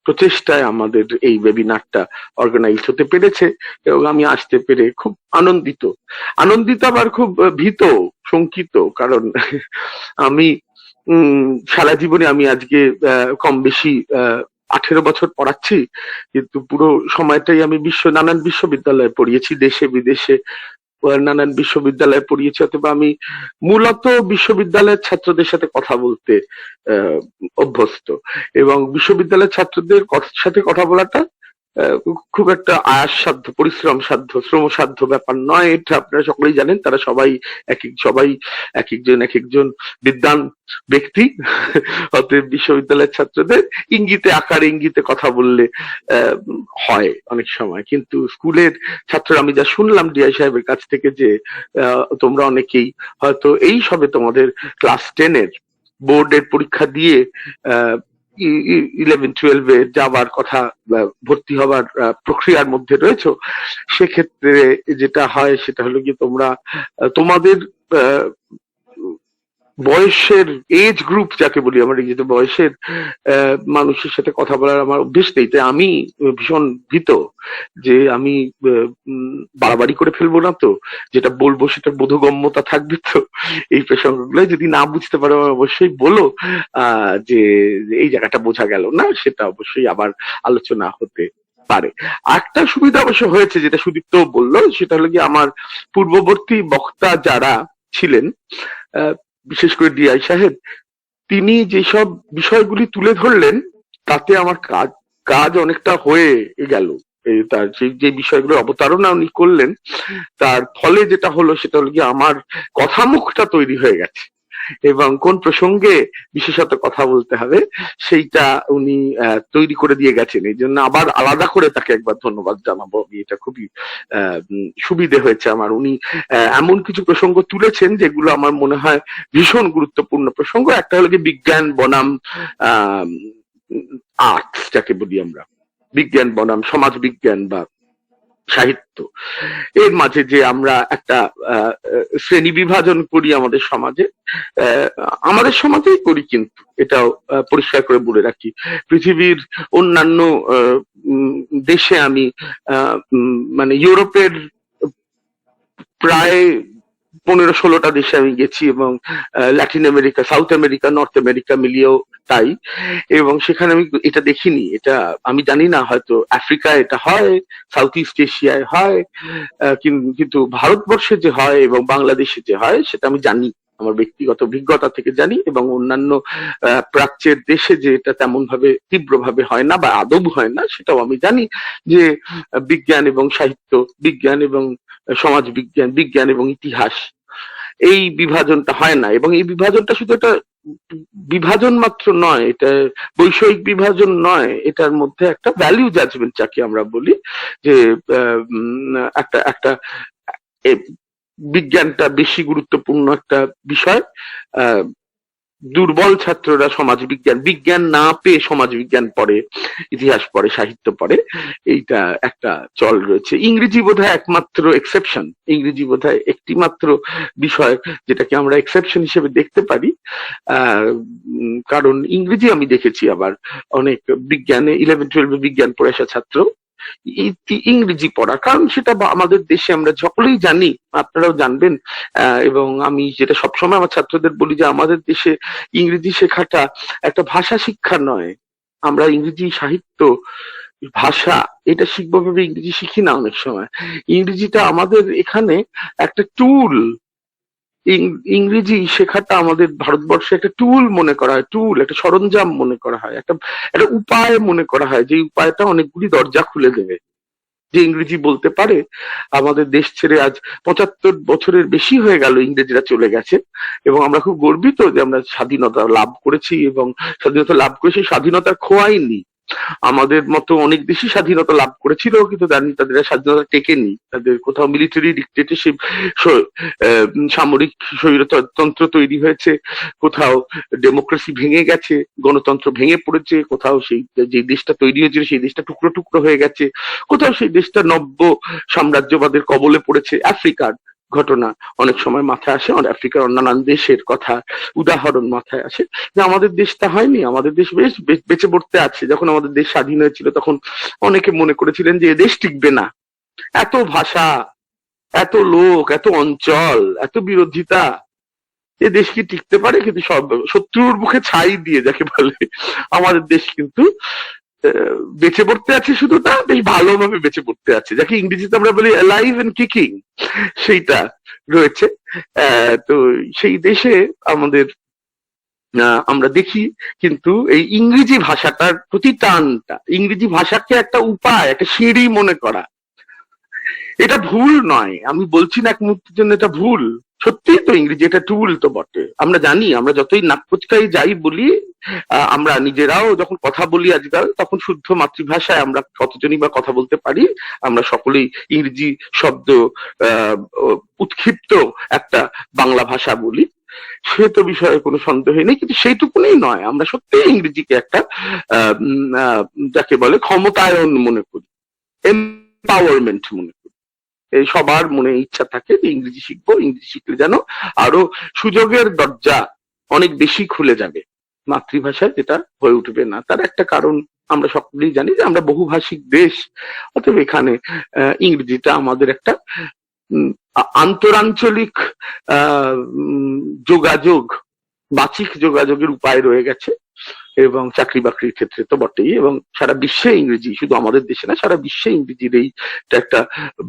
প্রচেষ্টায় আমাদের এই ওয়েবিনারটা অর্গানাইজ হতে পেরেছে, এবং আমি আসতে পেরে খুব আনন্দিত, আবার খুব ভীত, শঙ্কিত। কারণ আমি সারা জীবনে আমি আজকে কম বেশি 18 বছর পড়াচ্ছি, কিন্তু পুরো সময়টাই আমি নানান বিশ্ববিদ্যালয়ে পড়িয়েছি, দেশে বিদেশে নানান বিশ্ববিদ্যালয়ে পড়িয়েছি। অথবা আমি মূলত বিশ্ববিদ্যালয়ের ছাত্রদের সাথে কথা বলতে অভ্যস্ত, এবং বিশ্ববিদ্যালয়ের ছাত্রদের সাথে কথা বলাটা খুব একটা আয়াস সাধ্য, পরিশ্রম সাধ্য, শ্রমসাধ্য ব্যাপার নয়। এটা আপনারা সকলেই জানেন। তারা সবাই এক একজন বিদ্বান ব্যক্তি। অতএব বিশ্ববিদ্যালয়ের ছাত্রদের আকারে ইঙ্গিতে কথা বললে হয় অনেক সময়, কিন্তু স্কুলের ছাত্ররা, আমি যা শুনলাম ডিআই সাহেবের কাছ থেকে, যে তোমরা অনেকেই হয়তো এই সবে তোমাদের ক্লাস 10-এর বোর্ডের পরীক্ষা দিয়ে 11-12-এ যাবার কথা, ভর্তি হবার প্রক্রিয়ার মধ্যে রয়েছো, সেক্ষেত্রে যেটা হয় সেটা হলো কি তোমরা তোমাদের আহ, বয়সের এজ গ্রুপ যাকে বলি আমরা, যেটা বয়সের মানুষের সাথে কথা বলার আমার অভ্যেস নেই, তাই আমি ভীষণ ভীত যে আমি বাড়াবাড়ি করে ফেলবো না তো, যেটা বলবো সেটা বোধগম্যতা থাকবে তো। এই প্রসঙ্গগুলো যদি না বুঝতে পারো অবশ্যই বলো, যে এই জায়গাটা বোঝা গেল না, সেটা অবশ্যই আবার আলোচনা হতে পারে। একটা সুবিধা অবশ্য হয়েছে, যেটা সুদীপ্ত বললো, সেটা হলো কি আমার পূর্ববর্তী বক্তা যারা ছিলেন, বিশেষ করে ডিআই সাহেব, তিনি যেসব বিষয়গুলি তুলে ধরলেন তাতে আমার কাজ অনেকটা হয়ে গেল। তার যে বিষয়গুলো অবতারণা উনি করলেন, তার ফলে যেটা হলো সেটা হলো কি আমার কথামুখটা তৈরি হয়ে গেছে, এবং কোন প্রসঙ্গে বিশেষত কথা বলতে হবে সেইটা উনি তৈরি করে দিয়ে গেছেন। এই জন্য আবার আলাদা করে তাকে একবার ধন্যবাদ জানাবো আমি। এটা খুবই সুবিধে হয়েছে আমার। উনি এমন কিছু প্রসঙ্গ তুলেছেন যেগুলো আমার মনে হয় ভীষণ গুরুত্বপূর্ণ প্রসঙ্গ। একটা হলো কি বিজ্ঞান বনাম আর্টস যাকে বলি আমরা, বিজ্ঞান বনাম সমাজ বিজ্ঞান বা সাহিত্য, এর মাঝে যে আমরা একটা শ্রেণী বিভাজন করি আমাদের সমাজে, আমাদের সমাজেই করি, কিন্তু এটাও পরিষ্কার করে বলে রাখি, পৃথিবীর অন্যান্য দেশে আমি মানে ইউরোপের প্রায় 15-16টা দেশে আমি গেছি, এবং Latin America, South America, North America মিলিয়েও তাই। এবং সেখানে আমি এটা দেখিনি, এটা আমি জানি না, হয়তো আফ্রিকায় এটা হয়, সাউথ ইস্ট এশিয়ায় হয়, কিন্তু ভারতবর্ষে যে হয় এবং বাংলাদেশে যে হয় সেটা আমি জানি, আমার ব্যক্তিগত অভিজ্ঞতা থেকে জানি। এবং অন্যান্য প্রাচ্যের দেশে যে এটা তেমন ভাবে তীব্রভাবে হয় না বা আদৌ হয় না, সেটাও আমি জানি, যে বিজ্ঞান এবং সাহিত্য, বিজ্ঞান এবং সমাজ বিজ্ঞান, বিজ্ঞান এবং ইতিহাস, এই বিভাজনটা হয় না। এবং এই বিভাজনটা শুধু একটা বিভাজন মাত্র নয়, এটা বৈষয়িক বিভাজন নয়, এটার মধ্যে একটা ভ্যালু জাজমেন্ট যাকে আমরা বলি, যে একটা একটা বিজ্ঞানটা বেশি গুরুত্বপূর্ণ একটা বিষয়। দুর্বল ছাত্ররা বিজ্ঞান না পেয়ে সমাজ বিজ্ঞান পড়ে, ইতিহাস পড়ে, সাহিত্য পড়ে, এইটা একটা চল রয়েছে। ইংরেজি বোধহয় একমাত্র এক্সেপশন, ইংরেজি বোধহয় একটি মাত্র বিষয় যেটাকে আমরা এক্সেপশন হিসেবে দেখতে পারি। কারণ ইংরেজি আমি দেখেছি আবার অনেক বিজ্ঞানে 11-12 বিজ্ঞান পড়ে আসা ছাত্র ইংরেজি পড়া, কারণ সেটা আমাদের দেশে আমরা সকলেই জানি, আপনারাও জানবেন। এবং আমি যেটা সবসময় আমার ছাত্রদের বলি, যে আমাদের দেশে ইংরেজি শেখাটা একটা ভাষা শিক্ষা নয়। আমরা ইংরেজি সাহিত্য, ভাষা এটা শিখবো ভেবে ইংরেজি শিখি না অনেক সময়। ইংরেজিটা আমাদের এখানে একটা টুল, ইংরেজি শেখাটা আমাদের ভারতবর্ষে একটা টুল মনে করা হয়, টুল, একটা সরঞ্জাম মনে করা হয়, একটা উপায় মনে করা হয়, যে উপায়টা অনেকগুলি দরজা খুলে দেবে। যে ইংরেজি বলতে পারে, আমাদের দেশ ছেড়ে আজ 75 বছরের বেশি হয়ে গেল ইংরেজরা চলে গেছে, এবং আমরা খুব গর্বিত যে আমরা স্বাধীনতা লাভ করেছি, এবং স্বাধীনতা লাভ করে সেই স্বাধীনতা খোয়াইনি। আমাদের মতো অনেক দেশই স্বাধীনতা লাভ করেছিল, কিন্তু তাদের স্বাধীনতা টেকেনি, তাদের কোথাও মিলিটারি ডিক্টেটরশিপ, সামরিক স্বৈরতন্ত্র তৈরি হয়েছে, কোথাও ডেমোক্রেসি ভেঙে গেছে, গণতন্ত্র ভেঙে পড়েছে, কোথাও সেই যে দেশটা তৈরি হয়েছিল সেই দেশটা টুকরো টুকরো হয়ে গেছে, কোথাও সেই দেশটা নব্য সাম্রাজ্যবাদের কবলে পড়েছে। আফ্রিকার ঘটনা অনেক সময় মাথায় আসে, আফ্রিকার অন্যান্য দেশের কথা উদাহরণ মাথায় আসে, যে আমাদের দেশটা হয়নি, আমাদের দেশ বেশ বেঁচে পড়তে আছে। যখন আমাদের দেশ স্বাধীন হয়েছিল তখন অনেকে মনে করেছিলেন যে এ দেশ টিকবে না, এত ভাষা, এত লোক, এত অঞ্চল, এত বিরোধিতা, এ দেশ কি টিকতে পারে? কিন্তু সব শত্রুর মুখে ছাই দিয়ে যাকে বলে, আমাদের দেশ কিন্তু বেঁচে পড়তে আছে। শুধু তা বেশ ভালোভাবে বেঁচে পড়তে আছে, যাকে ইংরেজিতে আমরা বলি অ্যালাইভ এন্ড কিকিং, সেইটা রয়েছে। তো সেই দেশে আমরা দেখি কিন্তু এই ইংরেজি ভাষাটার প্রতি টানটা, ইংরেজি ভাষাকে একটা উপায়, একটা সিঁড়ি মনে করা, এটা ভুল নয়। আমি বলছি না এক মুহূর্তের জন্য এটা ভুল, সত্যিই তো ইংরেজি এটা টুল তো বটে। আমরা জানি, আমরা যতই নাক কুচকাই যাই বলি, আমরা নিজেরাও যখন কথা বলি আজকাল, তখন শুদ্ধ মাতৃভাষায় আমরা কতজনই বা কথা বলতে পারি। আমরা সকলেই ইংরেজি শব্দ উৎক্ষিপ্ত একটা বাংলা ভাষা বলি, সে তো বিষয়ে কোনো সন্দেহ নেই, কিন্তু সেইটুকুনি নয়, আমরা সত্যি ইংরেজিকে একটা যাকে বলে ক্ষমতায়ন মনে করি, এম্পাওয়ারমেন্ট মনে করি। এই সবার মনে ইচ্ছা থাকে যে ইংরেজি শিখবো, ইংরেজি শিখলে যেন আরো সুযোগের দরজা অনেক বেশি খুলে যাবে, মাতৃভাষায় যেটা হয়ে উঠবে না। তার একটা কারণ আমরা সকলেই জানি যে আমরা বহুভাষিক দেশ, অতএব এখানে ইংরেজিটা আমাদের একটা আন্তরাঞ্চলিক যোগাযোগ, বাচিক যোগাযোগের উপায় রয়ে গেছে, এবং চাকরি বাকরির ক্ষেত্রে তো বটেই, এবং সারা বিশ্বে ইংরেজি, শুধু আমাদের দেশে না সারা বিশ্বে ইংরেজির এইটা একটা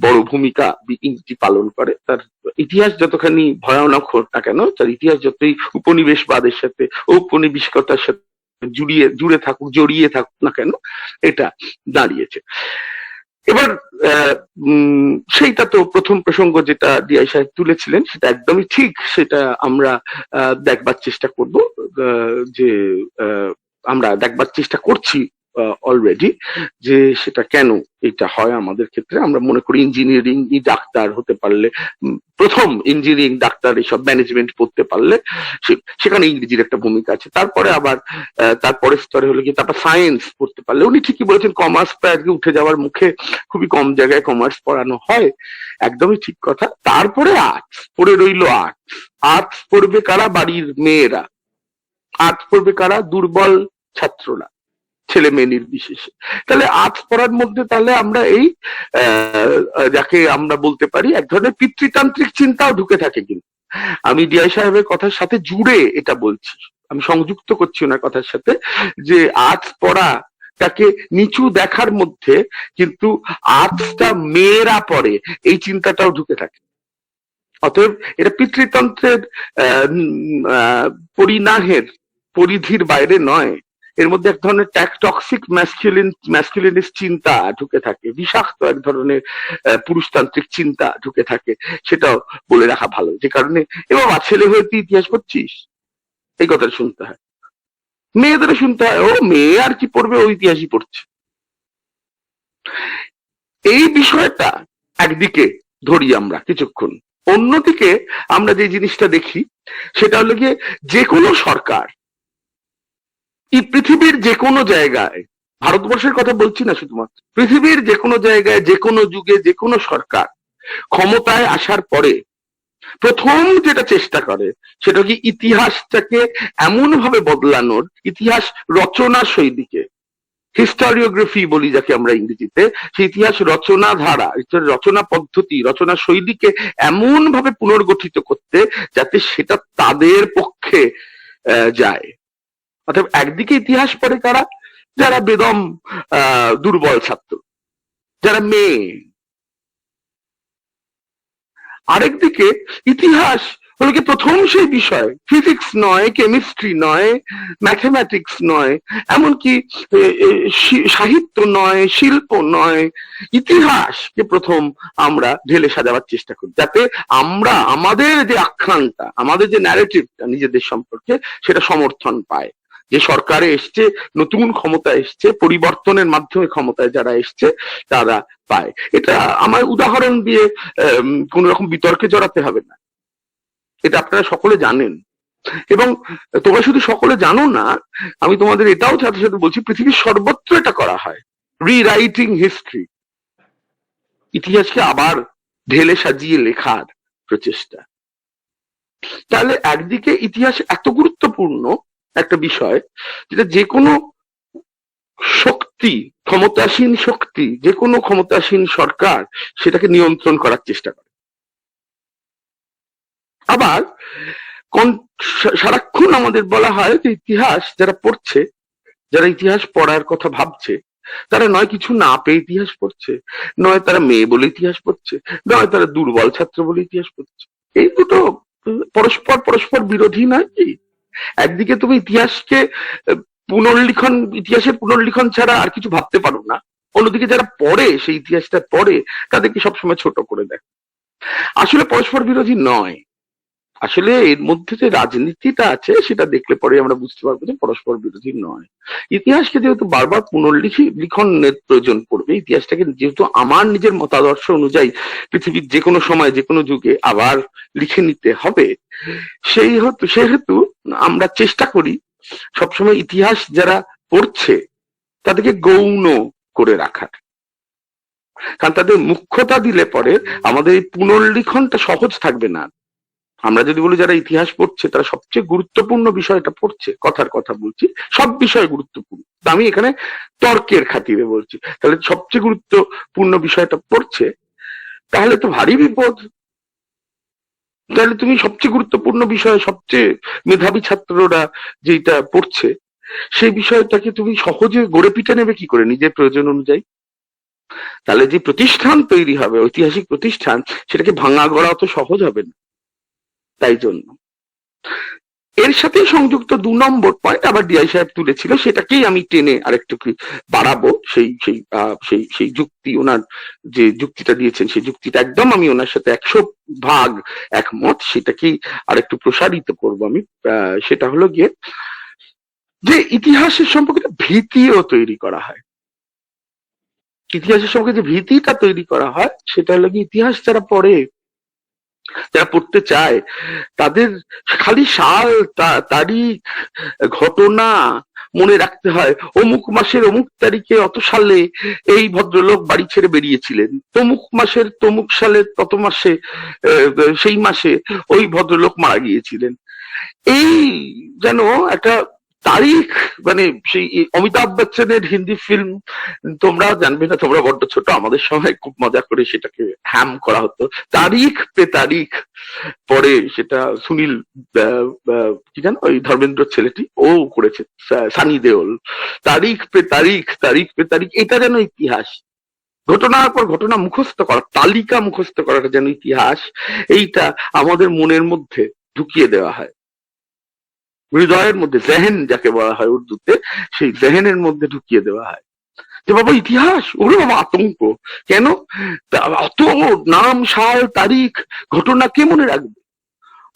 বড় ভূমিকা ইংরেজি পালন করে। তার ইতিহাস যতখানি ভয়ানক হোক না কেন, তার ইতিহাস যতই উপনিবেশবাদের সাথে, ঔপনিবেশিকতার সাথে জড়িয়ে থাকুক না কেন, এটা দাঁড়িয়েছে। এবার সেইটা তো প্রথম প্রসঙ্গ যেটা ডিআই সাহেব তুলেছিলেন, সেটা একদমই ঠিক। সেটা আমরা দেখবার চেষ্টা করব, যে আমরা দেখবার চেষ্টা করছি অলরেডি, যে সেটা কেন এটা হয় আমাদের ক্ষেত্রে। আমরা মনে করি ইঞ্জিনিয়ারিং ডাক্তার হতে পারলে, প্রথম ইঞ্জিনিয়ারিং ডাক্তার এসব ম্যানেজমেন্ট পড়তে পারলে সেখানে ইংরেজির একটা ভূমিকা আছে। তারপরে আবার তারপরে স্তরে হলো কি, তারপর সায়েন্স পড়তে পারলে, উনি ঠিকই বলেছেন কমার্স প্রায় আজকে উঠে যাওয়ার মুখে, খুবই কম জায়গায় কমার্স পড়ানো হয়, একদমই ঠিক কথা। তারপরে আর্টস পড়ে রইল আর্টস। আর্টস পড়বে কারা? বাড়ির মেয়েরা। আর্টস পড়বে কারা? দুর্বল ছাত্ররা, ছেলে মেয়ে নির্বিশেষে। তাহলে আর্টস পড়ার মধ্যে তাহলে আমরা এই যাকে আমরা বলতে পারি এক ধরনের পিতৃতান্ত্রিক চিন্তাও ঢুকে থাকে। কিন্তু আমি ডিআই সাহেবের কথার সাথে জুড়ে এটা বলছি, আমি সংযুক্ত করছি ওনার কথার সাথে, যে আর্টস পড়া তাকে নিচু দেখার মধ্যে কিন্তু আর্টসটা মেয়েরা পড়ে এই চিন্তাটাও ঢুকে থাকে। অতএব এটা পিতৃতন্ত্রের পরিণাহের পরিধির বাইরে নয়, এর মধ্যে এক ধরনের টক্সিক ম্যাসকুলিনিস্ট চিন্তা ঢুকে থাকে, বিষাক্ত এক ধরনের পুরুষতান্ত্রিক চিন্তা ঢুকে থাকে, সেটাও বলে রাখা ভালো। যে কারণে এ বাবা, ছেলে হয়ে তুই ইতিহাস পড়ছিস, এই কথাটা শুনতে হয়। মেয়েদের শুনতে হয়, ও মেয়ে আর কি পড়বে, ও ইতিহাসই পড়ছে। এই বিষয়টা একদিকে ধরি আমরা কিছুক্ষণ, অন্যদিকে আমরা যে জিনিসটা দেখি সেটা হলো গিয়ে, যে কোনো সরকার এই পৃথিবীর যে কোনো জায়গায়, ভারতবর্ষের কথা বলছি না শুধুমাত্র, পৃথিবীর যে কোনো জায়গায়, যে কোনো যুগে, যে কোনো সরকার ক্ষমতায় আসার পরে প্রথম যেটা চেষ্টা করে সেটা কি, ইতিহাসটাকে এমন ভাবে বদলানোর, ইতিহাস রচনা শৈলীকে, হিস্টোরিওগ্রাফি বলি যাকে আমরা ইংরেজিতে, সেই ইতিহাস রচনা ধারা, রচনা পদ্ধতি, রচনা শৈলীকে এমন ভাবে পুনর্গঠিত করতে যাতে সেটা তাদের পক্ষে যায়। অর্থাৎ একদিকে ইতিহাস পড়ে কারা? যারা বেদম দুর্বল ছাত্র, যারা মেয়ে। আরেকদিকে ইতিহাস হলো কি প্রথম সেই বিষয়, ফিজিক্স নয়, কেমিস্ট্রি নয়, ম্যাথমেটিক্স নয়, এমনকি সাহিত্য নয়, শিল্প নয়, ইতিহাসকে প্রথম আমরা ঢেলে সাজাবার চেষ্টা করি, যাতে আমরা আমাদের যে আখ্যানটা, আমাদের যে ন্যারেটিভটা নিজেদের সম্পর্কে, সেটা সমর্থন পায়। যে সরকারে এসছে, নতুন ক্ষমতা এসছে, পরিবর্তনের মাধ্যমে ক্ষমতায় যারা এসছে তারা পায়। এটা আমার উদাহরণ দিয়ে কোন রকম বিতর্কে জড়াতে হবে না, এটা আপনারা সকলে জানেন। এবং তোমরা শুধু সকলে জানো না, আমি তোমাদের এটাও সাথে সাথে বলছি, পৃথিবীর সর্বত্র এটা করা হয়, রিরাইটিং হিস্ট্রি, ইতিহাসকে আবার ঢেলে সাজিয়ে লেখার প্রচেষ্টা। তাহলে একদিকে ইতিহাস এত গুরুত্বপূর্ণ একটা বিষয়, যেটা যে কোনো শক্তি, ক্ষমতাসীন শক্তি, যে কোনো ক্ষমতাসীন সরকার সেটাকে নিয়ন্ত্রণ করার চেষ্টা করে। আবার সারাক্ষণ আমাদের বলা হয় যে ইতিহাস যারা পড়ছে, যারা ইতিহাস পড়ার কথা ভাবছে, তারা নয় কিছু না পেয়ে ইতিহাস পড়ছে, নয় তারা মেয়ে বলে ইতিহাস পড়ছে, নয় তারা দুর্বল ছাত্র বলে ইতিহাস পড়ছে। এই দুটো পরস্পর বিরোধী নয় কি? একদিকে তুমি ইতিহাসকে ইতিহাসের পুনর্লিখন ছাড়া আর কিছু ভাবতে পারো না, অন্যদিকে যারা পড়ে, সেই ইতিহাসটা পড়ে, তাদেরকে সবসময় ছোট করে দেয়। আসলে পরস্পর বিরোধী নয়, আসলে এর মধ্যে যে রাজনীতিটা আছে সেটা দেখলে পরে আমরা বুঝতে পারবো যে পরস্পর বিরোধী নয়। ইতিহাসকে যেহেতু বারবার লিখনের প্রয়োজন পড়বে, ইতিহাসটাকে যেহেতু আমার নিজের মতাদর্শ অনুযায়ী পৃথিবীর যে কোনো সময় যে কোনো যুগে আবার লিখে নিতে হবে, সেহেতু আমরা চেষ্টা করি সবসময় ইতিহাস যারা পড়ছে তাদেরকে গৌণ করে রাখার, কারণ তাদের মুখ্যতা দিলে পরে আমাদের এই পুনর্লিখনটা সহজ থাকবে না। আমরা যদি বলি যারা ইতিহাস পড়ছে তারা সবচেয়ে গুরুত্বপূর্ণ বিষয়টা পড়ছে, কথার কথা বলছি, সব বিষয় গুরুত্বপূর্ণ, আমি এখানে তর্কের খাতিরে বলছি, তাহলে সবচেয়ে গুরুত্বপূর্ণ বিষয়টা পড়ছে, তাহলে তো ভারী বিপদ। তাহলে তুমি সবচেয়ে গুরুত্বপূর্ণ বিষয়, সবচেয়ে মেধাবী ছাত্ররা যেটা পড়ছে সেই বিষয়টাকে তুমি সহজে গড়ে পিটে নেবে কি করে নিজের প্রয়োজন অনুযায়ী? তাহলে যে প্রতিষ্ঠান তৈরি হবে, ঐতিহাসিক প্রতিষ্ঠান, সেটাকে ভাঙা গড়া অত সহজ হবে না। তাই জন্য এর সাথে সংযুক্ত 2 নম্বর পয়েন্ট আবার ডিআই সাহেব তুলেছিল, সেটাকেই আমি টেনে আরেকটু বাড়াবো। সেই যুক্তি, ওনার যে যুক্তিটা দিয়েছেন সেই যুক্তিটা একদম আমি ওনার সাথে 100% একমত, সেটাকেই আরেকটু প্রসারিত করবো আমি। সেটা হলো গিয়ে যে ইতিহাসের সম্পর্কে ভীতিও তৈরি করা হয়। ইতিহাসের সম্পর্কে যে ভীতিটা তৈরি করা হয় সেটা হলো কি, ইতিহাস যারা পড়ে, যারা পড়তে চায়, তাদের খালি সাল, তারিখ, ঘটনা মনে রাখতে হয়। অমুক মাসের অমুক তারিখে অত সালে এই ভদ্রলোক বাড়ি ছেড়ে বেরিয়েছিলেন, তমুক মাসের তমুক সালের তত মাসে সেই মাসে ওই ভদ্রলোক মারা গিয়েছিলেন। এই যেন একটা তারিখ, মানে সেই অমিতাভ বচ্চনের হিন্দি ফিল্ম, তোমরা জানবে না, তোমরা বড্ড ছোট, আমাদের সময় খুব মজা করে সেটাকে হ্যাম করা হতো, তারিখ পে তারিখ। পরে সেটা সুনীল কি জানো, ওই ধর্মেন্দ্র ছেলেটি ও করেছে, সানি দেওল, তারিখ পে তারিখ, তারিখ পে তারিখ। এটা যেন ইতিহাস, ঘটনার পর ঘটনা মুখস্থ করা, তালিকা মুখস্থ করাটা যেন ইতিহাস, এইটা আমাদের মনের মধ্যে ঢুকিয়ে দেওয়া হয়, হৃদয়ের মধ্যে, জেহেন যাকে বলা হয় উর্দুতে, সেই জেহেনের মধ্যে ঢুকিয়ে দেওয়া হয় যে বাবা ইতিহাস, ওরে বাবা আতঙ্ক, কেন অত নাম, সাল, তারিখ, ঘটনা কে মনে রাখবে?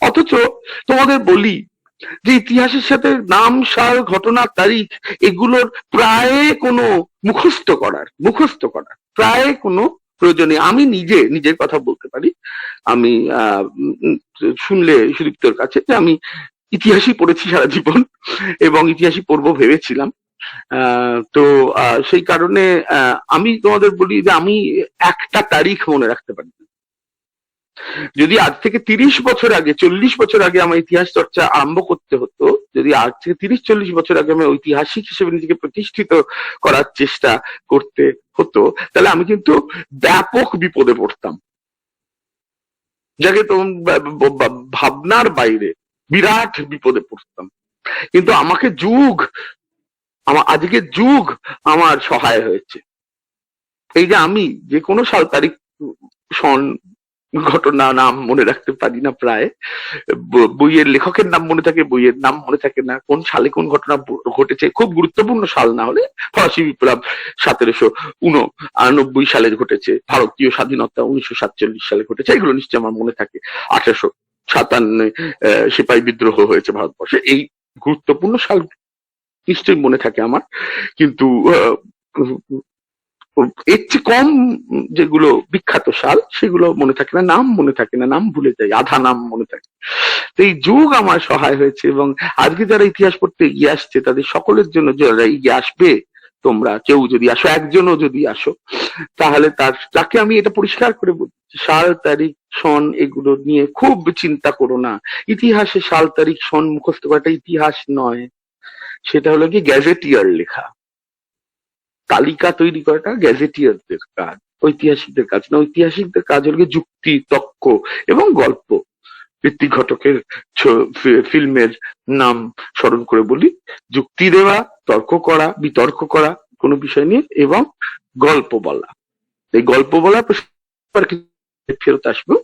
অথচ তোমাদের বলি যে ইতিহাসের সাথে নাম, সাল, ঘটনা, তারিখ এগুলোর প্রায় কোনো মুখস্থ করার প্রায় কোনো প্রয়োজনে, আমি নিজের কথা বলতে পারি, আমি শুনলে সুদীপ্তর কাছে যে আমি ইতিহাসই পড়েছি সারা জীবন এবং ইতিহাসই পড়বো ভেবেছিলাম। তো সেই কারণে আমি তোমাদের বলি যে আমি একটা তারিখ মনে রাখতে পারি না। যদি আজ থেকে 30 বছর আগে, 40 বছর আগে আমার ইতিহাস চর্চা আরম্ভ করতে হতো, যদি আজ থেকে 30-40 বছর আগে আমি ঐতিহাসিক হিসেবে নিজেকে প্রতিষ্ঠিত করার চেষ্টা করতে হতো, তাহলে আমি কিন্তু ব্যাপক বিপদে পড়তাম, যাকে তো ভাবনার বাইরে বিরাট বিপদে পড়তাম। কিন্তু আজকে যুগ আমার সহায় হয়েছে। এই যে আমি যে কোনো সাল, তারিখ, সন, ঘটনা, নাম মনে রাখতে পারি না প্রায়, বইয়ের লেখকের নাম মনে থাকে, বইয়ের নাম মনে থাকে না, কোন সালে কোন ঘটনা ঘটেছে, খুব গুরুত্বপূর্ণ সাল না হলে ফরাসি বিপ্লব 1789 সালে ঘটেছে, ভারতীয় স্বাধীনতা 1947 সালে ঘটেছে, এগুলো নিশ্চয়ই আমার মনে থাকে। 1857 সিপাহী বিদ্রোহ হয়েছে ভারতবর্ষে, এই গুরুত্বপূর্ণ সাল নিশ্চয়ই মনে থাকে আমার। কিন্তু এর চেয়ে কম যেগুলো বিখ্যাত সাল সেগুলো মনে থাকে না, নাম মনে থাকে না, নাম ভুলে যাই, আধা নাম মনে থাকে। তো এই যুগ আমার সহায় হয়েছে, এবং আজকে যারা ইতিহাস পড়তে এগিয়ে আসছে তাদের সকলের জন্য, যারা এগিয়ে আসবে, তোমরা কেউ যদি আসো, একজনও যদি আসো, তাহলে তাকে আমি এটা পরিষ্কার করে বলছি, সাল, তারিখ, সন এগুলো নিয়ে খুব চিন্তা করো না। ইতিহাসে সাল, তারিখ, সন মুখস্থ করাটা ইতিহাস নয়, সেটা হলো কি গ্যাজেটিয়ার লেখা, তালিকা তৈরি করাটা গ্যাজেটিয়ারদের কাজ, ঐতিহাসিকদের কাজ না। ঐতিহাসিকদের কাজ হলো যুক্তি, তর্ক এবং গল্প। ঋত্বিক ঘটকের ফিল্মের নাম স্মরণ করে বলি, যুক্তি দেওয়া, তর্ক করা, বিতর্ক করা কোনো বিষয় নিয়ে, এবং গল্প বলা। এই গল্প বলা ফেরত আসবো।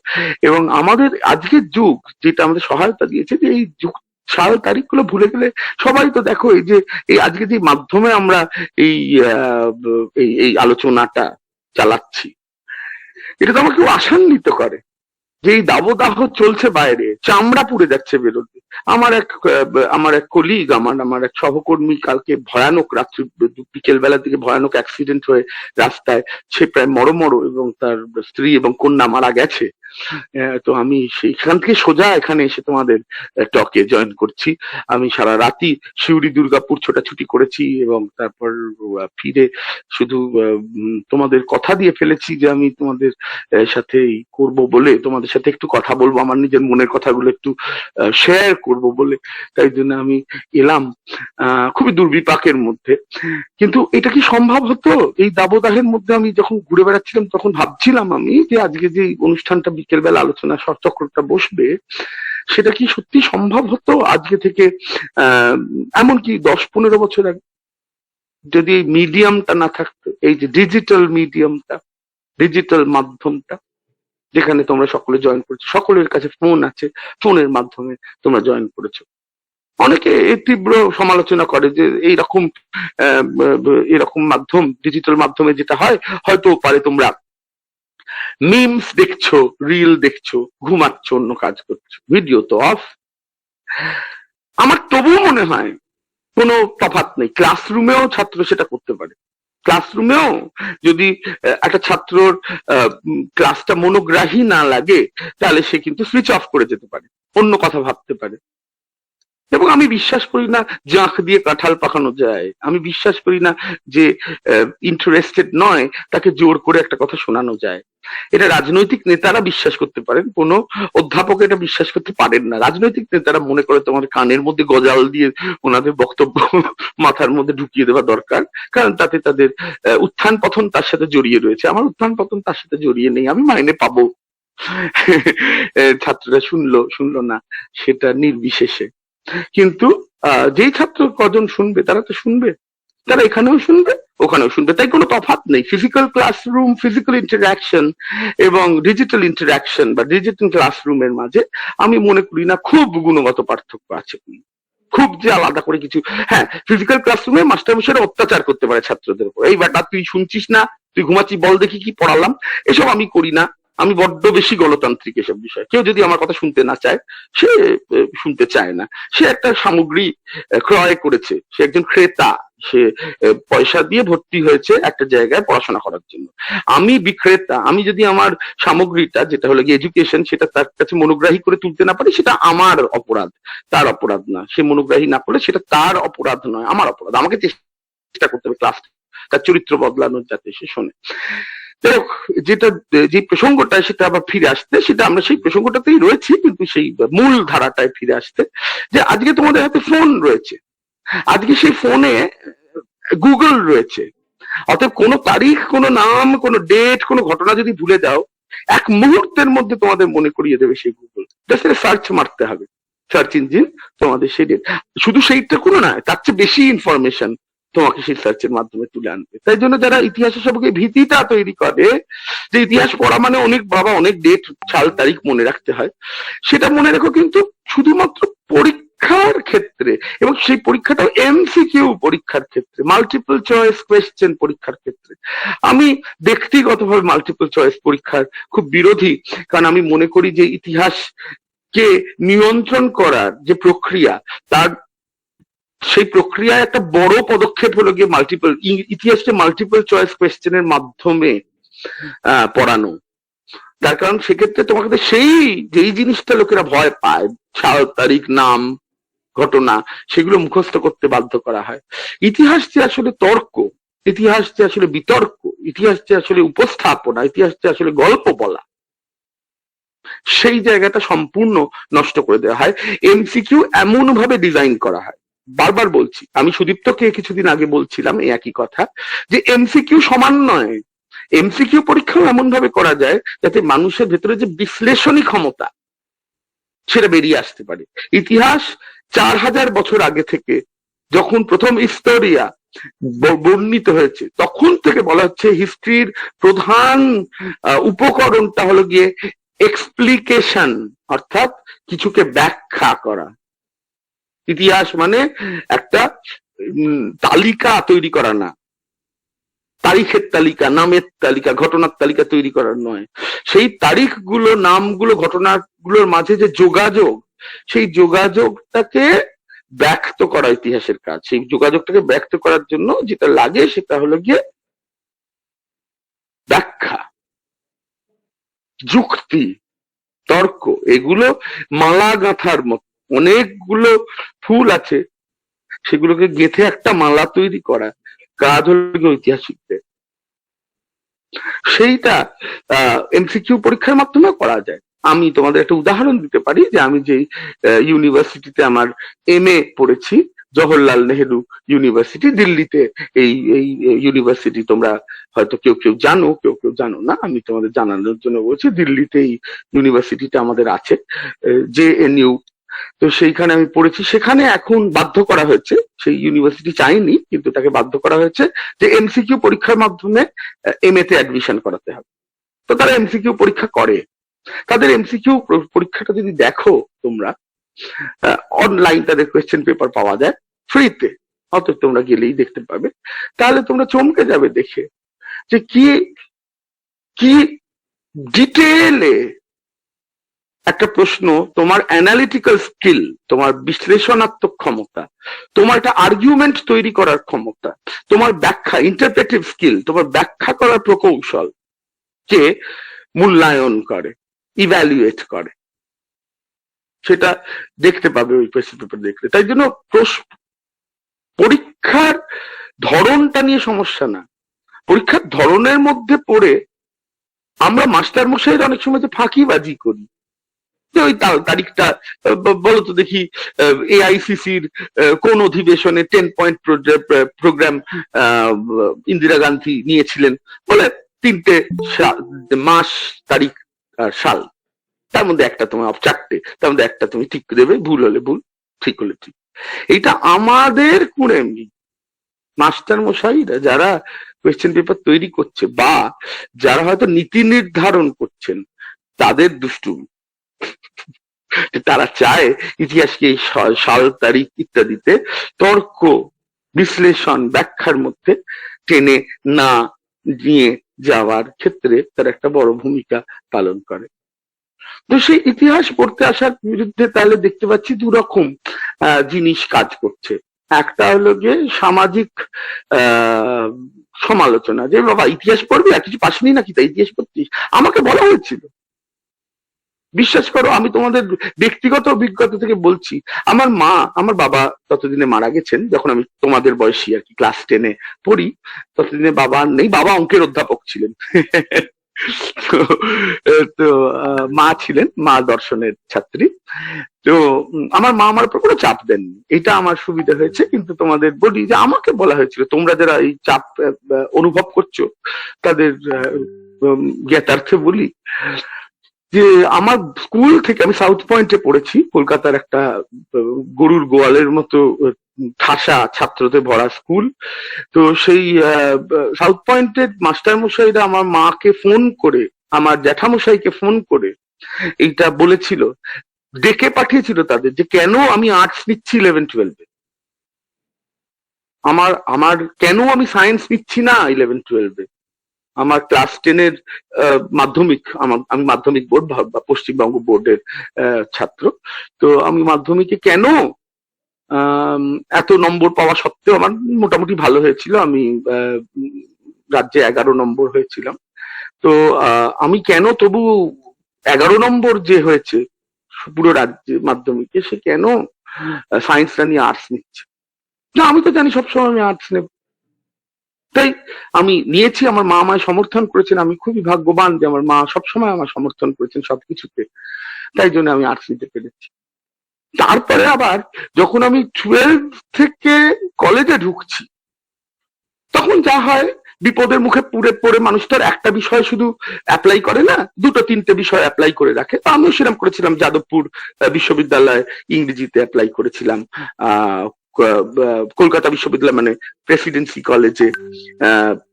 এবং আমাদের আজকের যুগ যেটা আমাদের সহায়তা দিয়েছে, যে এই যুগ, সাল, তারিখ গুলো ভুলে গেলে, সবাই তো দেখো এই যে এই আজকে যে মাধ্যমে আমরা এই আলোচনাটা চালাচ্ছি, এটা তো আমাকে আশান্বিত করে যেই দাবদাহ চলছে বাইরে, চামড়া পুড়ে যাচ্ছে বেরোতে। আমার এক কলিগ, আমার এক সহকর্মী কালকে ভয়ানক রাত্রি বিকেল বেলার দিকে ভয়ানক অ্যাক্সিডেন্ট হয়ে রাস্তায়, সে প্রায় মরমর, এবং তার স্ত্রী এবং কন্যা মারা গেছে। তো আমি সেইখান থেকে সোজা এখানে এসে তোমাদের টকে জয়েন করছি। আমি সারা রাতি সিউড়ি দুর্গাপুর ছোটাছুটি করেছি এবং তারপর ফিরে শুধু তোমাদের কথা দিয়ে ফেলেছি যে আমি তোমাদের সাথে করব বলে, তোমাদের সাথে একটু কথা বলবো, আমার নিজের মনের কথাগুলো একটু শেয়ার করব বলে। তাই জন্য আমি এলাম খুবই দুর্বিপাকের মধ্যে। কিন্তু এটা কি সম্ভব হতো? এই দাবদাহের মধ্যে আমি যখন ঘুরে বেড়াচ্ছিলাম তখন ভাবছিলাম আমি যে আজকে যে অনুষ্ঠানটা বিকেল বেলা আলোচনা চক্রটা বসবে, সেটা কি সত্যি সম্ভব হতো আজকে থেকে এমনকি 10-15 বছর আগে, যদি এই মিডিয়ামটা না থাকতো, এই যে ডিজিটাল মিডিয়ামটা, ডিজিটাল মাধ্যমটা, যেখানে তোমরা সকলে জয়েন করেছো, সকলের কাছে ফোন আছে, ফোনের মাধ্যমে তোমরা জয়েন করেছো। অনেকে তীব্র সমালোচনা করে যে এরকম মাধ্যম, ডিজিটাল মাধ্যমে যেটা হয়, হয়তো পারে তোমরা মিমস দেখছো, রিল দেখছো, ঘুমাচ্ছ, অন্য কাজ করছো, ভিডিও তো অফ। আমার তবুও মনে হয় কোনো তফাৎ নেই। ক্লাসরুমেও ছাত্র সেটা করতে পারে। ক্লাসরুমেও যদি একটা ছাত্রর ক্লাসটা মনোগ্রাহী না লাগে, তাহলে সে কিন্তু সুইচ অফ করে যেতে পারে, অন্য কথা ভাবতে পারে। এবং আমি বিশ্বাস করি না জাঁখ দিয়ে কাঁঠাল পাকানো যায়। আমি বিশ্বাস করি না যে ইন্টারেস্টেড নয় তাকে জোর করে একটা কথা শোনানো যায়। এটা রাজনৈতিক নেতারা বিশ্বাস করতে পারেন, কোনো অধ্যাপক এটা বিশ্বাস করতে পারেন না। রাজনৈতিক নেতারা মনে করে তোমার কানের মধ্যে গজাল দিয়ে ওনাদের বক্তব্য মাথার মধ্যে ঢুকিয়ে দেওয়া দরকার, কারণ তাতে তাদের উত্থান পতন তার সাথে জড়িয়ে রয়েছে। আমার উত্থান পতন তার সাথে জড়িয়ে নেই, আমি মাইনে পাবো। ছাত্ররা শুনলো না সেটা নির্বিশেষে, কিন্তু যেই ছাত্র কজন শুনবে তারা তো শুনবে, তারা এখানেও শুনবে, ওখানেও শুনবে। তাই কোনো তফাৎ নেই। ফিজিক্যাল ক্লাসরুম, ফিজিক্যাল ইন্টারঅ্যাকশন এবং ডিজিটাল ইন্টারঅ্যাকশন বা ডিজিটাল ক্লাসরুমের মাঝে আমি মনে করি না খুব গুণগত পার্থক্য আছে, খুব যে আলাদা করে কিছু। হ্যাঁ, ফিজিক্যাল ক্লাসরুমে মাস্টারমশাইরা অত্যাচার করতে পারে ছাত্রদের উপর। এই বেটা তুই শুনছিস না, তুই ঘুমাচ্ছিস, বল দেখি কি পড়ালাম। এসব আমি করি না, আমি বড্ড বেশি গণতান্ত্রিক এসব বিষয়। কেউ যদি আমার কথা শুনতে না চায়, সে শুনতে চায় না। সে একটা সামগ্রী ক্রয় করেছে, সে একজন ক্রেতা, সে পয়সা দিয়ে ভর্তি হয়েছে একটা জায়গায় পড়াশোনা করার জন্য। আমি বিক্রেতা, আমি যদি আমার সামগ্রীটা, যেটা হলো গিয়ে এডুকেশন, সেটা তার কাছে মনোগ্রাহী করে তুলতে না পারি, সেটা আমার অপরাধ, তার অপরাধ না। সে মনোগ্রাহী না করলে সেটা তার অপরাধ নয়, আমার অপরাধ। আমাকে চেষ্টা করতে হবে ক্লাস তার চরিত্র বদলানোর, যাতে সে শোনে। যেটা যে প্রসঙ্গটা, সেটা আবার ফিরে আসতে, সেটা আমরা সেই প্রসঙ্গটাতেই রয়েছি, কিন্তু সেই মূল ধারাটায় ফিরে আসতে, যে আজকে তোমাদের হাতে ফোন রয়েছে, আজকে সেই ফোনে গুগল রয়েছে। অতএব কোনো তারিখ, কোনো নাম, কোনো ডেট, কোনো ঘটনা যদি ভুলে যাও, এক মুহূর্তের মধ্যে তোমাদের মনে করিয়ে দেবে সেই গুগল। জাস্ট সার্চ মারতে হবে, সার্চ ইঞ্জিন তোমাদের সেই ডেট, শুধু সেইটা কোনো না, তার চেয়ে বেশি ইনফরমেশন তোমাকে সেই সার্চের মাধ্যমে তুলে আনবে। তাই জন্য যারা ইতিহাসের সবকে ভীতিটা তৈরি করে, যে ইতিহাস পড়া মানে অনেক বাবা, অনেক ডেট, সাল, তারিখ মনে রাখতে হয়, সেটা মনে রেখো, কিন্তু শুধুমাত্র পরীক্ষার ক্ষেত্রে, এবং সেই পরীক্ষাটাও এমসিকিউ পরীক্ষার ক্ষেত্রে, মাল্টিপল চয়েস কোয়েশ্চেন পরীক্ষার ক্ষেত্রে। আমি ব্যক্তিগতভাবে মাল্টিপল চয়েস পরীক্ষার খুব বিরোধী, কারণ আমি মনে করি যে ইতিহাসকে নিয়ন্ত্রণ করার যে প্রক্রিয়া, তার সেই প্রক্রিয়ায় একটা বড় পদক্ষেপ হলো গিয়ে ইতিহাসকে মাল্টিপল চয়েস কোয়েশ্চেনের মাধ্যমে পড়ানো। তার কারণ সেক্ষেত্রে তোমাকে যেই জিনিসটা লোকেরা ভয় পায়, সাল, তারিখ, নাম, ঘটনা, সেগুলো মুখস্থ করতে বাধ্য করা হয়। ইতিহাস যে আসলে তর্ক, ইতিহাস যে আসলে বিতর্ক, ইতিহাস যে আসলে উপস্থাপনা, ইতিহাস যে আসলে গল্প বলা, সেই জায়গাটা সম্পূর্ণ নষ্ট করে দেওয়া হয়। এমসিকিউ এমন ভাবে ডিজাইন করা হয়, বারবার বলছি, আমি সুদীপ্তকে কিছুদিন আগে বলছিলাম এই একই কথা, যে এমসিকিউ সমান নয়। এমসিকিউ পরীক্ষাও এমন ভাবে করা যায় যাতে মানুষের ভেতরে যে বিশ্লেষণী ক্ষমতা, সেটা বেরিয়ে আসতে পারে। ইতিহাস 4000 বছর আগে থেকে, যখন প্রথম হিস্টোরিয়া বর্ণিত হয়েছে, তখন থেকে বলা হচ্ছে হিস্ট্রির প্রধান উপকরণটা হলো গিয়ে এক্সপ্লিকেশন, অর্থাৎ কিছুকে ব্যাখ্যা করা। ইতিহাস মানে একটা তালিকা তৈরি করা না, তারিখের তালিকা, নামের তালিকা, ঘটনার তালিকা তৈরি করার নয়। সেই তারিখগুলো, নামগুলো, ঘটনাগুলোর মাঝে যে যোগাযোগ, সেই যোগাযোগটাকে ব্যক্ত করা ইতিহাসের কাজ। সেই যোগাযোগটাকে ব্যক্ত করার জন্য যেটা লাগে সেটা হলো গিয়ে ব্যাখ্যা, যুক্তি, তর্ক। এগুলো মালা গাঁথার মতো, অনেকগুলো ফুল আছে, সেগুলোকে গেঁথে একটা মালা তৈরি করা কাজ হলো গিয়ে ঐতিহাসিকদের। সেইটা এমসিকিউ পরীক্ষার মাধ্যমে করা যায়। আমি তোমাদের একটা উদাহরণ দিতে পারি যে আমি যে ইউনিভার্সিটিতে আমার MA পড়েছি, জওহরলাল নেহেরু ইউনিভার্সিটি, দিল্লিতে। এই এই ইউনিভার্সিটি তোমরা হয়তো কেউ কেউ জানো, কেউ কেউ জানো না, আমি তোমাদের জানানোর জন্য বলছি। দিল্লিতে এই ইউনিভার্সিটিটা আমাদের আছে, JNU। তো সেইখানে আমি পড়েছি। সেখানে এখন বাধ্য করা হয়েছে, সেই ইউনিভার্সিটি চাইনি কিন্তু তাকে বাধ্য করা হয়েছে যে এমসিকিউ পরীক্ষার মাধ্যমে MA তে অ্যাডমিশন করাতে হবে। তো তারা এমসিকিউ পরীক্ষা করে। তাদের এমসিকিউ পরীক্ষাটা যদি দেখো তোমরা, অনলাইন তাদের কোয়েশ্চেন পেপার পাওয়া যায় ফ্রিতে, অত তোমরা গেলেই দেখতে পাবে। তাহলে তোমরা চমকে যাবে দেখে যে কি কি ডিটেলে একটা প্রশ্ন, তোমার অ্যানালিটিক্যাল স্কিল, তোমার বিশ্লেষণাত্মক ক্ষমতা, তোমার একটা আর্গুমেন্ট তৈরি করার ক্ষমতা, তোমার ব্যাখ্যা, ইন্টারপ্রেটিভ স্কিল, তোমার ব্যাখ্যা করার প্রকৌশল কে মূল্যায়ন করে, ইভ্যালুয়েট করে, সেটা দেখতে পাবে ওই কোয়েশ্চেন পেপার দেখলে। তাই জন্য পরীক্ষার ধরনটা নিয়ে সমস্যা না, পরীক্ষার ধরনের মধ্যে পড়ে আমরা মাস্টার মশাইয়ের অনেক সময় যে ফাঁকিবাজি করি, যে ওই তারিখটা বলতো দেখি AICC-র কোন অধিবেশনে 10 পয়েন্ট প্রোগ্রাম ইন্দিরা গান্ধী নিয়েছিলেন, বলে 3টে মাস, তারিখ আর সাল, তার মধ্যে একটা তোমার 4টে, তার মধ্যে একটা তুমি ঠিক দেবে, ভুল হলে ভুল, ঠিক হলে ঠিক। এটা আমাদের কুড়েমি মাস্টার মশাইরা যারা কোয়েশ্চেন পেপার তৈরি করছে বা যারা হয়তো নীতি নির্ধারণ করছেন, তাদের দুষ্টুমি। তারা চায় ইতিহাসকে এই সাল, তারিখ ইত্যাদিতে তর্ক, বিশ্লেষণ, ব্যাখ্যার মধ্যে টেনে না নিয়ে যাওয়ার ক্ষেত্রে তারা একটা বড় ভূমিকা পালন করে। তো সেই ইতিহাস পড়তে আসার বিরুদ্ধে তাহলে দেখতে পাচ্ছি দুরকম জিনিস কাজ করছে। একটা হলো গিয়ে সামাজিক সমালোচনা, যে বাবা ইতিহাস পড়বি আর কিছু পাসনি নাকি তাই ইতিহাস পড়ছিস। আমাকে বলা হয়েছিল, বিশ্বাস করো, আমি তোমাদের ব্যক্তিগত অভিজ্ঞতা থেকে বলছি, আমার বাবা ততদিনে মারা গেছেন যখন আমি তোমাদের বয়সী আর কি, ক্লাস 10-এ পড়ি। ততদিনে বাবা নেই, বাবা অঙ্কের অধ্যাপক ছিলেন। তো মা ছিলেন, মা দর্শনের ছাত্রী। তো আমার মা আমার উপর কোনো চাপ দেননি, এটা আমার সুবিধা হয়েছে। কিন্তু তোমাদের বলি যে আমাকে বলা হয়েছিল, তোমরা যারা এই চাপ অনুভব করছো তাদের জ্ঞাতার্থে বলি যে আমার স্কুল থেকে, আমি সাউথ পয়েন্টে পড়েছি, কলকাতার একটা গরুর গোয়ালের মতো ঠাসা ছাত্রদের ভরা স্কুল। তো সেই সাউথ পয়েন্টের মাস্টার মশাইরা আমার মাকে ফোন করে, আমার জ্যাঠামশাইকে ফোন করে এইটা বলেছিল, ডেকে পাঠিয়েছিল তাদের, যে কেন আমি আর্টস নিচ্ছি 11-12-এ, আমার কেন আমি সায়েন্স নিচ্ছি না 11-12-এ। আমার ক্লাস 10-এর মাধ্যমিক, আমি মাধ্যমিক বোর্ড বা পশ্চিমবঙ্গ বোর্ডের ছাত্র। তো আমি মাধ্যমিকে কেন এত নম্বর পাওয়া সত্ত্বেও, আমার মোটামুটি ভালো হয়েছিল, আমি রাজ্যে 11 নম্বর হয়েছিলাম। তো আমি কেন তবু 11 নম্বর যে হয়েছে পুরো রাজ্যে মাধ্যমিকে, সে কেন সায়েন্সটা নিয়ে আর্টস নিচ্ছে না। আমি তো জানি সবসময় আমি আর্টস নেব, তাই আমি নিয়েছি। আমার মা আমায় সমর্থন করেছেন, আমি খুবই ভাগ্যবান যে আমার মা সবসময় আমার সমর্থন করেছেন সবকিছুতে, তাই জন্য আমি আর্টস নিতে পেরেছি। তারপরে আবার যখন আমি 12 থেকে কলেজে ঢুকছি, তখন যা হয়, বিপদের মুখে পড়ে মানুষ তো একটা বিষয় শুধু অ্যাপ্লাই করে না, 2-3টে বিষয় অ্যাপ্লাই করে রাখে। তো আমিও সেরকম করেছিলাম, যাদবপুর বিশ্ববিদ্যালয় ইংরেজিতে অ্যাপ্লাই করেছিলাম, কলকাতা বিশ্ববিদ্যালয় মানে প্রেসিডেন্সি কলেজে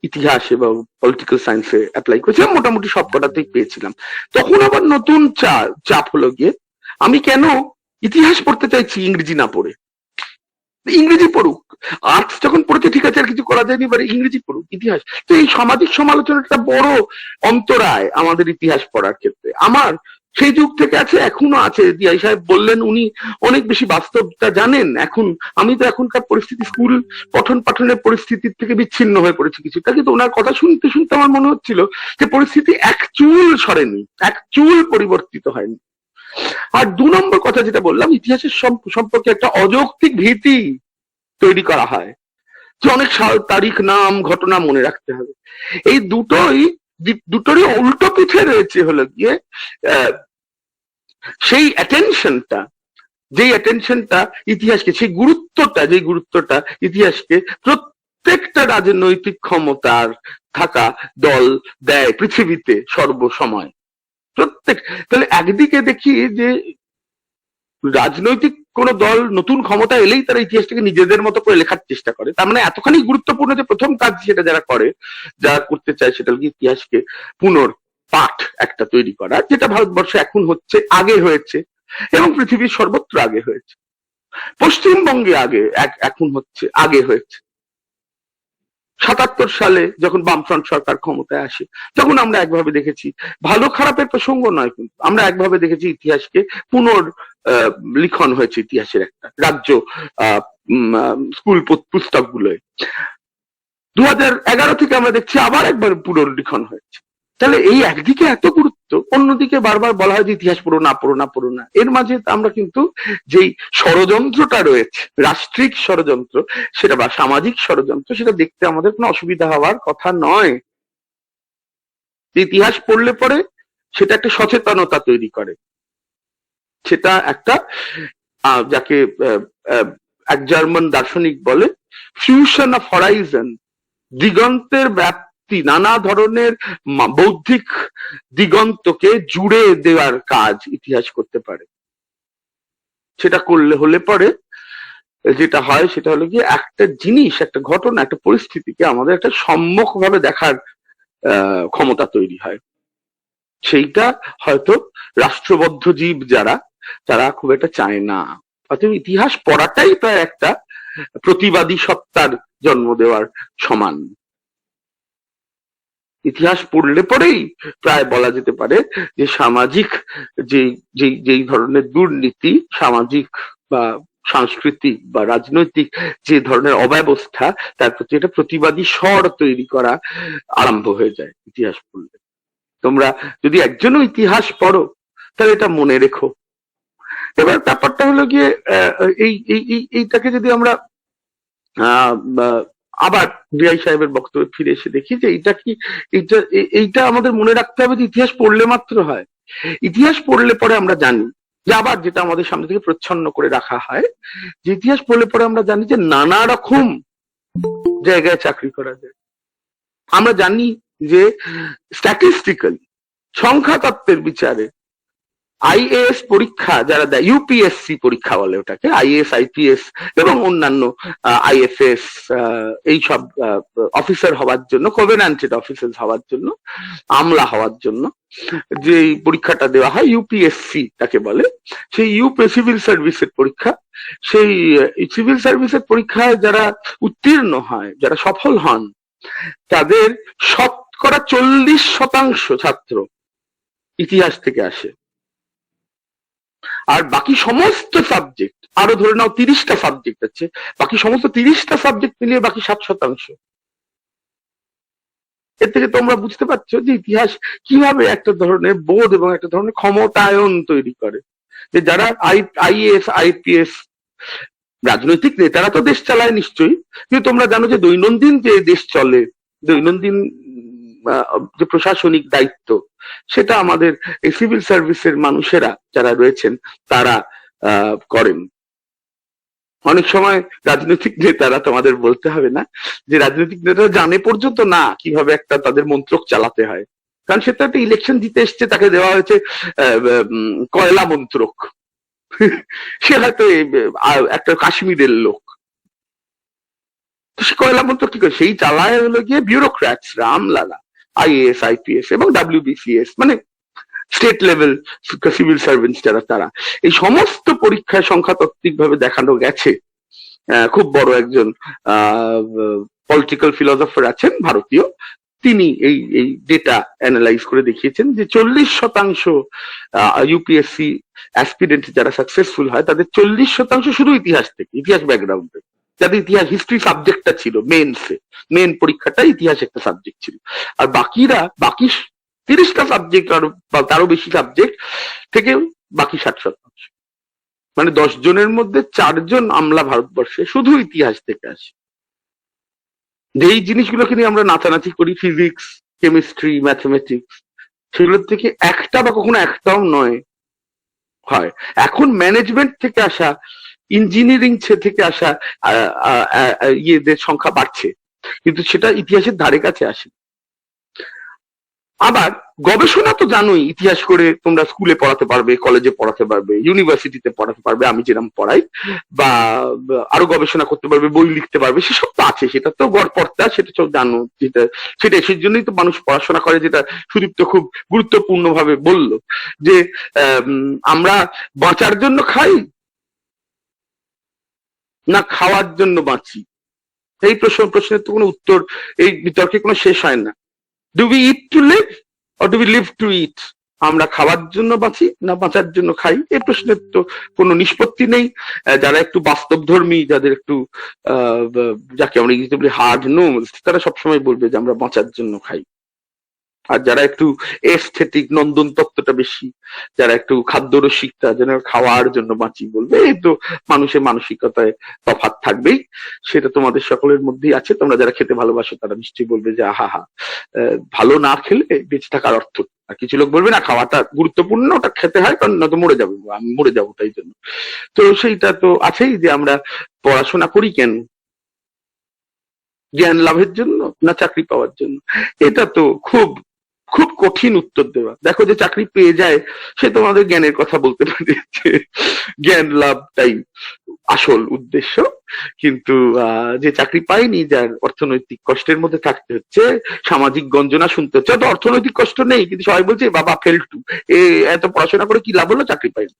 ইতিহাস এবং পলিটিক্যাল সায়েন্সে অ্যাপ্লাই করেছিলাম, মোটামুটি সবকটাতেই পেয়েছিলাম। তখন আবার নতুন চাপ হলো গিয়ে, আমি কেন ইতিহাস পড়তে চাইছি ইংরেজি না পড়ে। ইংরেজি পড়ুক, আর্টস যখন পড়েছে ঠিক আছে আর কিছু করা যায়নি, এবারে ইংরেজি পড়ুক ইতিহাস। তো এই সামাজিক সমালোচনা একটা বড় অন্তরায় আমাদের ইতিহাস পড়ার ক্ষেত্রে। আমার সেই যুগ থেকে আছে, এখনো আছে। ডিআই সাহেব বললেন উনি অনেক বেশি বাস্তবটা জানেন। এখন আমি তো এখনকার পরিস্থিতি, স্কুল পঠন পাঠনের পরিস্থিতির থেকে বিচ্ছিন্ন হয়ে পড়েছি কিছুটা, কিন্তু ওনার কথা শুনতে শুনতে আমার মনে হচ্ছিল যে পরিস্থিতি এক চুল সরেনি, এক চুল পরিবর্তিত হয়নি। আর 2 নম্বর কথা যেটা বললাম, ইতিহাসের সম্পর্কে একটা অযৌক্তিক ভীতি তৈরি করা হয় যে অনেক সাল তারিখ নাম ঘটনা মনে রাখতে হবে। এই দুটোরই উল্টো পিঠে রয়েছে হলো গিয়ে সেই অ্যাটেনশনটা ইতিহাসকে, সেই গুরুত্বটা ইতিহাসকে প্রত্যেকটা রাজনৈতিক ক্ষমতার থাকা দল দেয় পৃথিবীতে সর্বসময়। তাহলে একদিকে দেখি যে রাজনৈতিক কোন দল নতুন ক্ষমতা এলেই তারা ইতিহাসটাকে নিজেদের মতো করে লেখার চেষ্টা করে। তার মানে এতখানি গুরুত্বপূর্ণ যে প্রথম কাজ সেটা যারা করতে চায় সেটা হল ইতিহাসকে পুনর্পাঠ একটা তৈরি করা, যেটা ভারতবর্ষে এখন হচ্ছে, আগে হয়েছে এবং পৃথিবীর সর্বত্র আগে হয়েছে। পশ্চিমবঙ্গে এখন হচ্ছে, আগে হয়েছে। 77 সালে যখন বামফ্রন্ট সরকার ক্ষমতায় আসে, তখন আমরা একভাবে দেখেছি, ভালো খারাপের প্রসঙ্গ নয়, কিন্তু আমরা একভাবে দেখেছি ইতিহাসকে লিখন হয়েছে, ইতিহাসের একটা রাজ্য স্কুল পুস্তকগুলোয়। 2011 থেকে আমরা দেখছি আবার একবার পুনর্লিখন হয়েছে। তাহলে এই একদিকে এত গুরুত্ব, অন্যদিকে বারবার বলা হয় যে ইতিহাস পড়ো না। এর মাঝে আমরা কিন্তু যেই ষড়যন্ত্রটা রয়েছে, রাষ্ট্রিক ষড়যন্ত্র সেটা বা সামাজিক ষড়যন্ত্র, সেটা দেখতে আমাদের কোনো অসুবিধা হওয়ার কথা নয়। ইতিহাস পড়লে পরে সেটা একটা সচেতনতা তৈরি করে, সেটা একটা যাকে এক জার্মান দার্শনিক বলে ফিউশন অফ হরাইজন, দিগন্তের ব্যাপ্তি, নানা ধরনের বৌদ্ধিক দিগন্তকে জুড়ে দেওয়ার কাজ ইতিহাস করতে পারে। সেটা হলে পরে যেটা হয় সেটা হলো গিয়ে একটা জিনিস, একটা ঘটনা, একটা পরিস্থিতিকে আমাদের একটা সম্মুখ ভাবে দেখার ক্ষমতা তৈরি হয়। সেইটা হয়তো রাষ্ট্রবদ্ধ জীব তারা খুব একটা চায় না। অতএব ইতিহাস পড়াটাই প্রায় একটা প্রতিবাদী সত্তার জন্ম দেওয়ার সমান। ইতিহাস পড়লে পরেই প্রায় বলা যেতে পারে যে সামাজিক যেই ধরনের দুর্নীতি, সামাজিক বা সাংস্কৃতিক বা রাজনৈতিক যে ধরনের অব্যবস্থা, তার প্রতি একটা প্রতিবাদী স্বর তৈরি করা আরম্ভ হয়ে যায় ইতিহাস পড়লে। তোমরা যদি একজনও ইতিহাস পড়ো তাহলে এটা মনে রেখো। এবার ব্যাপারটা হলো গিয়ে এইটাকে যদি আমরা আবার ডিআই সাহেবের বক্তব্যে ফিরে এসে দেখি যে এইটা আমাদের মনে রাখতে হবে যে ইতিহাস পড়লে মাত্র হয়। ইতিহাস পড়লে পরে আমরা জানি যে, আবার যেটা আমাদের সামনে থেকে প্রচ্ছন্ন করে রাখা হয়, যে ইতিহাস পড়লে পরে আমরা জানি যে নানা রকম জায়গায় চাকরি করা যায়। আমরা জানি যে স্ট্যাটিস্টিক্যালি, সংখ্যা তত্ত্বের বিচারে আইএএস পরীক্ষা যারা দেয়, ইউপিএসসি পরীক্ষা বলে ওটাকে, আইএএস, আইপিএস এবং অন্যান্য আইএফএস, এইসব অফিসার হওয়ার জন্য, কোভেনান্টেড অফিসার হওয়ার জন্য, আমলা হওয়ার জন্য যে পরীক্ষাটা দেওয়া হয়, ইউপিএসসি তাকে বলে, সেই সিভিল সার্ভিসের পরীক্ষা। সেই সিভিল সার্ভিসের পরীক্ষায় যারা উত্তীর্ণ হয়, যারা সফল হন, তাদের 40% ছাত্র ইতিহাস থেকে আসে। আর বাকি সমস্ত সাবজেক্ট, আরো ধরে নাও 30টা সাবজেক্ট আছে, বাকি সমস্ত 30টা সাবজেক্ট মিলিয়ে বাকি 60%। এর থেকে তোমরা বুঝতে পারছো যে ইতিহাস কিভাবে একটা ধরনের বোধ এবং একটা ধরনের ক্ষমতায়ন তৈরি করে। যে যারা আইএএস, আইপিএস, রাজনৈতিক নেতারা তো দেশ চালায় নিশ্চয়ই, কিন্তু তোমরা জানো যে দৈনন্দিন যে দেশ চলে, দৈনন্দিন যে প্রশাসনিক দায়িত্ব, সেটা আমাদের এই সিভিল সার্ভিসের মানুষেরা যারা রয়েছেন তারা করেন। অনেক সময় রাজনৈতিক নেতারা, তোমাদের বলতে হবে না যে রাজনৈতিক নেতারা জানে পর্যন্ত না কিভাবে একটা তাদের মন্ত্রক চালাতে হয়, কারণ সে তো একটা ইলেকশন জিতে এসছে, তাকে দেওয়া হয়েছে কয়লা মন্ত্রক। সে হয়তো একটা কাশ্মীরের লোক, সে কয়লা মন্ত্রক কি করে, সেই চালায় হলো গিয়ে বিউরোক্র্যাটসরা, আমলারা, আইএএস, আইপিএস এবং ডাব্লিউবিসিএস, মানে স্টেট লেভেল সিভিল সার্ভেন্টস যারা, তারা এই সমস্ত পরীক্ষায় সংখ্যাতাত্ত্বিক ভাবে দেখানো গেছে খুব বড় একজন পলিটিক্যাল ফিলোসফার আছেন ভারতীয়, তিনি এই ডেটা অ্যানালাইজ করে দেখিয়েছেন যে 40% ইউপিএসসি অ্যাসপিরেন্ট যারা সাকসেসফুল হয় তাদের 40% শুধু ইতিহাস থেকে, ইতিহাস ব্যাকগ্রাউন্ডে, যাদের ইতিহাস হিস্ট্রি সাবজেক্টটা ছিল মেন পরীক্ষাটা ইতিহাস একটা সাবজেক্ট ছিল, আর বাকি 30টা সাবজেক্ট আর বা তারও বেশি সাবজেক্ট থেকে বাকি 60%, মানে 10 জনের মধ্যে 4 জন আমলা ভারতবর্ষে শুধু ইতিহাস থেকে আসে। যেই জিনিসগুলোকে নিয়ে আমরা নাচানাচি করি, ফিজিক্স, কেমিস্ট্রি, ম্যাথমেটিক্স, সেগুলোর থেকে একটা বা কখনো একটাও নয় হয়। এখন ম্যানেজমেন্ট থেকে আসা, ইঞ্জিনিয়ারিং থেকে আসা ইয়েদের সংখ্যা বাড়ছে, কিন্তু সেটা ইতিহাসের ধারে কাছে আসে। আবার গবেষণা তো জানোই, ইতিহাস করে তোমরা স্কুলে পড়াতে পারবে, কলেজে পড়াতে পারবে, ইউনিভার্সিটিতে পড়াতে পারবে, আমি যেরকম পড়াই, বা আরো গবেষণা করতে পারবে, বই লিখতে পারবে, সেসব তো আছে, সেটা তো গড়পড়তা, সেটা তো জানো, সেটা সেই জন্যই তো মানুষ পড়াশোনা করে, যেটা সুদীপ তো খুব গুরুত্বপূর্ণ ভাবে বললো যে আমরা বাঁচার জন্য খাই না খাওয়ার জন্য বাঁচি। এই প্রশ্নের তো কোনো উত্তর, এই বিতর্কে কোনো শেষ হয় না। Do we eat to live or do we live to eat? আমরা খাওয়ার জন্য বাঁচি না বাঁচার জন্য খাই? এই প্রশ্নের তো কোনো নিষ্পত্তি নেই। যারা একটু বাস্তবধর্মী, যাদের একটু যাকে আমরা ইংরেজিতে বলি হার্ড নোজ, তারা সবসময় বলবে যে আমরা বাঁচার জন্য খাই। আর যারা একটু এস্থেটিক, নন্দন তত্ত্বটা বেশি, যারা একটু খাদ্যরসিকতা, যেন খাওয়ার জন্য বাঁচি বলবে। এই তো মানুষের মানসিকতায় তফাৎ থাকবেই, সেটা তোমাদের সকলের মধ্যেই আছে। তোমরা যারা খেতে ভালোবাসো তারা নিশ্চয়ই বলবে যে আহা হা, ভালো না খেলে বেঁচে থাকার অর্থ। আর কিছু লোক বলবে না, খাওয়াটা গুরুত্বপূর্ণ, ওটা খেতে হয়, কারণ নয়তো মরে যাবো, আমি মরে যাবো তাই জন্য। তো সেইটা তো আছেই যে আমরা পড়াশোনা করি কেন? জ্ঞান লাভের জন্য না চাকরি পাওয়ার জন্য? এটা তো খুব খুব কঠিন উত্তর দেওয়া। দেখো, যে চাকরি পেয়ে যায় সে তোমাদের জ্ঞানের কথা বলতে পারে, জ্ঞান লাভটাই আসল উদ্দেশ্য, কিন্তু যে চাকরি পায়নি, যার অর্থনৈতিক কষ্টের মধ্যে থাকতে হচ্ছে, সামাজিক গঞ্জনা শুনতে হচ্ছে, তো অর্থনৈতিক কষ্ট নেই, কিন্তু সবাই বলছে বাবা ফেল টু, এত পড়াশোনা করে কি লাভ হলো, চাকরি পাইনি।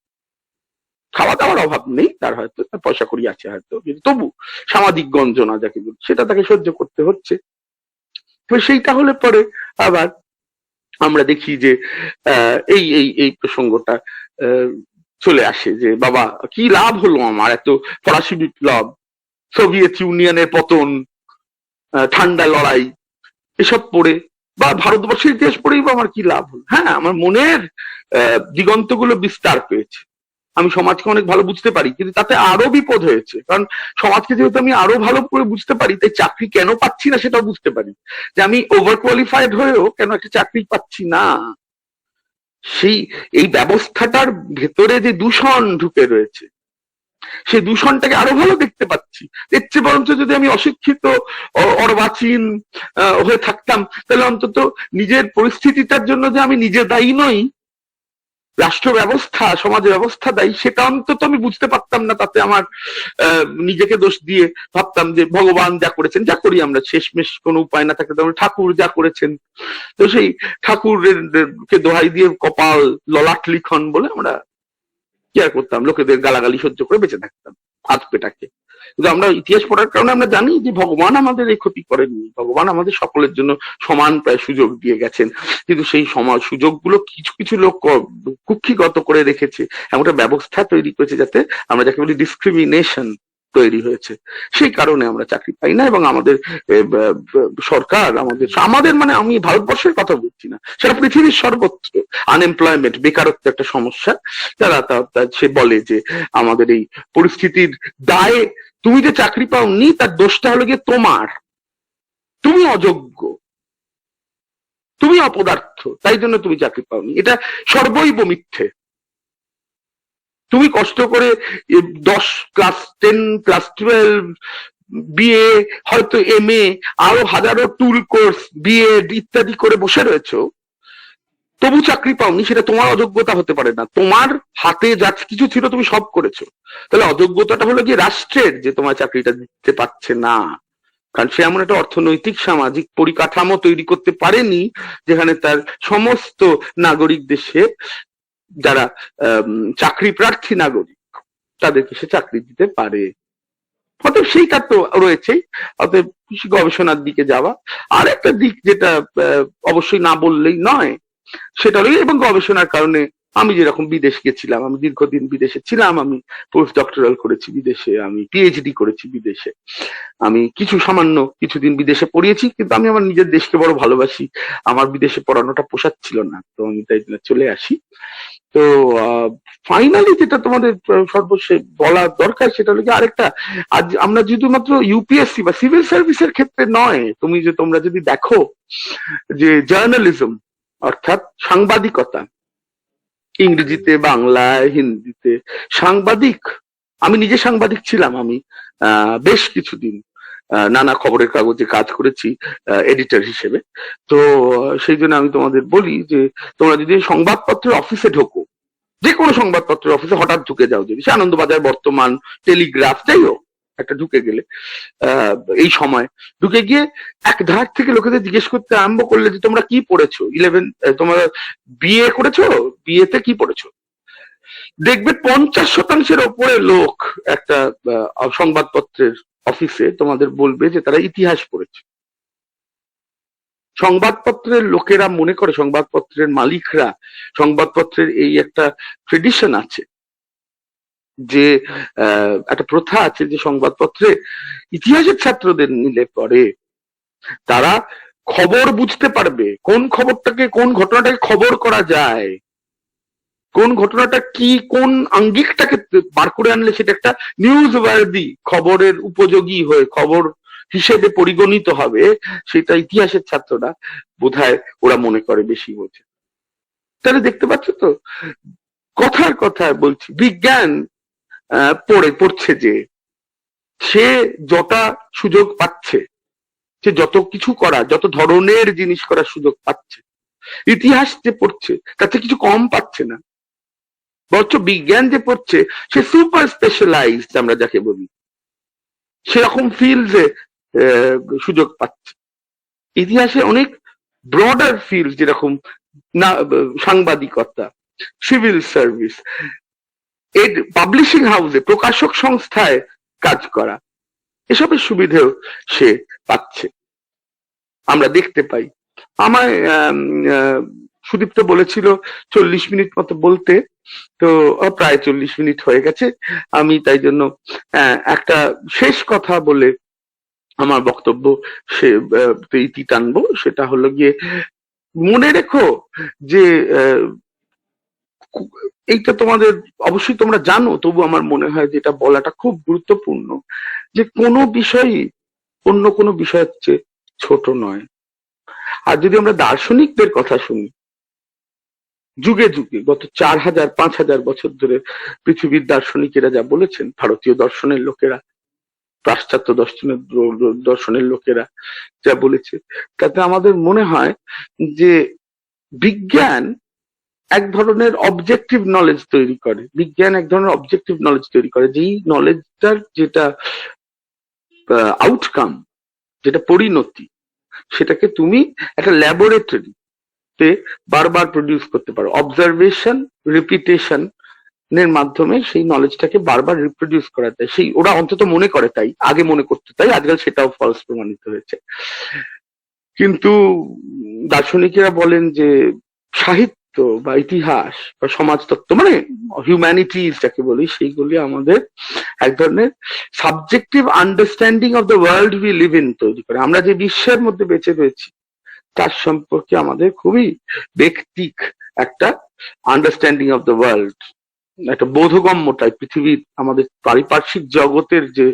খাওয়া দাওয়ার অভাব নেই তার, হয়তো তার পয়সা কড়ি আছে হয়তো, কিন্তু তবু সামাজিক গঞ্জনা যাকে বলি, সেটা তাকে সহ্য করতে হচ্ছে। তো সেইটা হলে পরে আবার আমরা দেখি যে এই এই এই প্রসঙ্গটা চলে আসে যে বাবা কি লাভ হলো আমার, এত ফরাসি বিপ্লব, সোভিয়েত ইউনিয়নের পতন, ঠান্ডা লড়াই, এসব পড়ে বা ভারতবর্ষের ইতিহাস পড়েই বা আমার কি লাভ হলো? হ্যাঁ, আমার মনের দিগন্তগুলো বিস্তার পেয়েছে, আমি সমাজকে অনেক ভালো বুঝতে পারি, কিন্তু তাতে আরো বিপদ হয়েছে, কারণ সমাজকে যেহেতু আমি আরো ভালো করে বুঝতে পারি, তাই চাকরি কেন পাচ্ছি না সেটাও বুঝতে পারি, যে আমি ওভার কোয়ালিফাইড হয়েও কেন একটা চাকরি পাচ্ছি না। এই ব্যবস্থাটার ভেতরে যে দূষণ ঢুকে রয়েছে, সেই দূষণটাকে আরো ভালো দেখতে পাচ্ছি। দেখছে বরঞ্চ যদি আমি অশিক্ষিত, অর্বাচীন হয়ে থাকতাম, তাহলে অন্তত নিজের পরিস্থিতিটার জন্য যে আমি নিজে দায়ী নই, রাষ্ট্র ব্যবস্থা, সমাজ ব্যবস্থা দায়ী, সেটা অন্তত আমি বুঝতে পারতাম না। তাতে আমার নিজেকে দোষ দিয়ে ভাবতাম যে ভগবান যা করেছেন, যা করি আমরা, শেষমেশ কোনো উপায় না থাকলে তো ঠাকুর যা করেছেন, তো সেই ঠাকুরের কে দোহাই দিয়ে কপাল ললাট লিখন বলে আমরা কি আর করতাম, লোকেদের গালাগালি সহ্য করে বেঁচে থাকতাম হাত পেটাকে। কিন্তু আমরা ইতিহাস পড়ার কারণে আমরা জানি যে ভগবান আমাদের এই ক্ষতি করেননি, ভগবান আমাদের সকলের জন্য সমান প্রায় সুযোগ দিয়ে গেছেন, কিন্তু সেই সমাজ সুযোগগুলো কিছু কিছু লোক কুক্ষিগত করে রেখেছে, এমন একটা ব্যবস্থা তৈরি করেছে যাতে আমরা যাকে বলি ডিসক্রিমিনেশন তৈরি হয়েছে। সেই কারণে আমরা চাকরি পাই না, এবং আমাদের সরকার, আমাদের মানে আমি ভারতবর্ষের কথা বলছি না, সেটা পৃথিবীর সর্বত্র আনএমপ্লয়মেন্ট, বেকারত্ব একটা সমস্যা। তারা সে বলে যে আমাদের এই পরিস্থিতির দায়ে তুমি যে চাকরি পাওনি তার দোষটা হলো গিয়ে তোমার, তুমি অযোগ্য, তুমি অপদার্থ, তাই জন্য তুমি চাকরি পাওনি। এটা সর্বৈব মিথ্যে। তুমি কষ্ট করে 10 ক্লাস 10 ক্লাস 12 বিএ, হয়তো এমএ, আরো হাজারো টুল কোর্স, বিএড ইত্যাদি করে বসে রয়েছো, তবু চাকরি পাওনি, সেটা তোমার অযোগ্যতা হতে পারে না। তোমার হাতে যা কিছু ছিল তুমি সব করেছো। তাহলে অযোগ্যতাটা হলো গিয়ে রাষ্ট্রের, যে তোমার চাকরিটা দিতে পারছে না, কারণ সে এমন একটা অর্থনৈতিক সামাজিক পরিকাঠামো তৈরি করতে পারেনি যেখানে তার সমস্ত নাগরিক দেশে যারা চাকরি প্রার্থী নাগরিক তাদেরকে সে চাকরি দিতে পারে। অতএব সেইটা তো রয়েছেই, অতএব গবেষণার দিকে যাওয়া। আর একটা দিক যেটা অবশ্যই না বললেই নয়, সেটা হলো, এবং গবেষণার কারণে আমি যেরকম বিদেশ গেছিলাম, আমি দীর্ঘদিন বিদেশে ছিলাম, আমি পোস্ট ডক্টরাল করেছি বিদেশে, আমি পিএইচডি করেছি বিদেশে, আমি সামান্য কিছুদিন বিদেশে পড়িয়েছি, কিন্তু আমি আমার নিজের দেশকে বড় ভালোবাসি, আমার বিদেশে পড়ানোটা পোষাচ্ছিল না, তো আমি তাই জন্য চলে আসি। তো ফাইনালি যেটা তোমাদের সর্বশেষ বলা দরকার সেটা হলো কি, আরেকটা, আজ আমরা শুধুমাত্র ইউপিএসসি বা সিভিল সার্ভিসের ক্ষেত্রে নয়, তোমরা যদি দেখো যে জার্নালিজম অর্থাৎ সাংবাদিকতা, ইংরেজিতে, বাংলায়, হিন্দিতে, সাংবাদিক, আমি নিজে সাংবাদিক ছিলাম, আমি বেশ কিছুদিন নানা খবরের কাগজে কাজ করেছি এডিটর হিসেবে। তো সেই জন্য আমি তোমাদের বলি যে তোমরা যদি সংবাদপত্রের অফিসে ঢোকো, যে কোনো সংবাদপত্রের অফিসে হঠাৎ ঢুকে যাও, যদি সে আনন্দবাজার, বর্তমান, টেলিগ্রাফ, যাই হোক, একটা ঢুকে গেলে এই সময় ঢুকে গিয়ে এক ধার থেকে লোকেদের জিজ্ঞেস করতে আরম্ভ করলে যে তোমরা কি পড়েছো, তোমরা বিএ করেছো, বিয়েতে কি পড়েছো, দেখবে 50% ওপরে লোক একটা সংবাদপত্রের অফিসে তোমাদের বলবে যে তারা ইতিহাস পড়েছে। সংবাদপত্রের লোকেরা মনে করে, সংবাদপত্রের মালিকরা, সংবাদপত্রের এই একটা ট্রেডিশন আছে, যে একটা প্রথা আছে যে সংবাদপত্রে ইতিহাসের ছাত্রদের নিলে পরে তারা খবর বুঝতে পারবে, কোন খবরটাকে, কোন ঘটনাটাকে খবর করা যায়, কোন ঘটনাটা কি, কোন আঙ্গিকটাকে বার করে আনলে সেটা একটা নিউজ ওয়ার্দি, খবরের উপযোগী হয়ে খবর হিসেবে পরিগণিত হবে, সেটা ইতিহাসের ছাত্ররা বোধহয় ওরা মনে করে বেশি বোঝে। তাহলে দেখতে পাচ্ছ তো, কথার কথা বলছি, বিজ্ঞান পড়ছে যে, সে যটা সুযোগ পাচ্ছে, সে যত কিছু করা, যত ধরনের জিনিস করার সুযোগ পাচ্ছে, ইতিহাস যে পড়ছে তাতে কিছু কম পাচ্ছে না, বরঞ্চ বিজ্ঞান যে পড়ছে সে সুপার স্পেশালাইজড, আমরা যাকে বলি, সেরকম ফিল্ডে সুযোগ পাচ্ছে। ইতিহাসে অনেক ব্রডার ফিল্ড, যেরকম না সাংবাদিকতা, সিভিল সার্ভিস, পাবলিশিং হাউসে, প্রকাশক সংস্থায় কাজ করা, এসবের সুবিধেও সে পাচ্ছে, আমরা দেখতে পাই। আমায় সুদীপ্ত বলেছিল 40 মিনিট মতো বলতে, তো প্রায় 40 মিনিট হয়ে গেছে, আমি তাই জন্য একটা শেষ কথা বলে আমার বক্তব্য সে ইতি টানবো। সেটা হলো গিয়ে, মনে রেখো যে এইটা তোমাদের অবশ্যই তোমরা জানো, তবু আমার মনে হয় যে এটা বলাটা খুব গুরুত্বপূর্ণ, যে কোনো বিষয়ই অন্য কোনো বিষয়ের চেয়ে ছোট নয়। আর যদি আমরা দার্শনিকদের কথা শুনি, যুগে যুগে গত 4000-5000 বছর ধরে পৃথিবীর দার্শনিকেরা যা বলেছেন, ভারতীয় দর্শনের লোকেরা, পাশ্চাত্য দর্শনের লোকেরা যা বলেছে, তাতে আমাদের মনে হয় যে বিজ্ঞান এক ধরনের অবজেক্টিভ নলেজ তৈরি করে, বিজ্ঞান এক ধরনের অবজেক্টিভ নলেজ তৈরি করে, যেই নলেজটার যেটা আউটকাম, যেটা পরিণতি, সেটাকে তুমি একটা ল্যাবরেটরিতে বারবার প্রডিউস করতে পারো, অবজারভেশন, রিপিটেশন এর মাধ্যমে সেই নলেজটাকে বারবার রিপ্রোডিউস করা যায়, সেই ওরা অন্তত মনে করে, তাই আগে মনে করতে, তাই আজকাল সেটাও ফলস প্রমাণিত হয়েছে। কিন্তু দার্শনিকেরা বলেন যে সাহিত্য বা ইতিহাস বা সমাজতত্ত্ব, মানে হিউম্যানিটিজ যাকে বলি, সেইগুলি আমাদের এক ধরনের subjective understanding of the world we live in তৈরি করে। আমরা যে বিশ্বের মধ্যে বেঁচে রয়েছি তার সম্পর্কে আমাদের খুবই ব্যক্তিক একটা আন্ডারস্ট্যান্ডিং অফ দ্য ওয়ার্ল্ড, একটা বোধগম্যটাই, পৃথিবীর আমাদের পারিপার্শ্বিক জগতের যে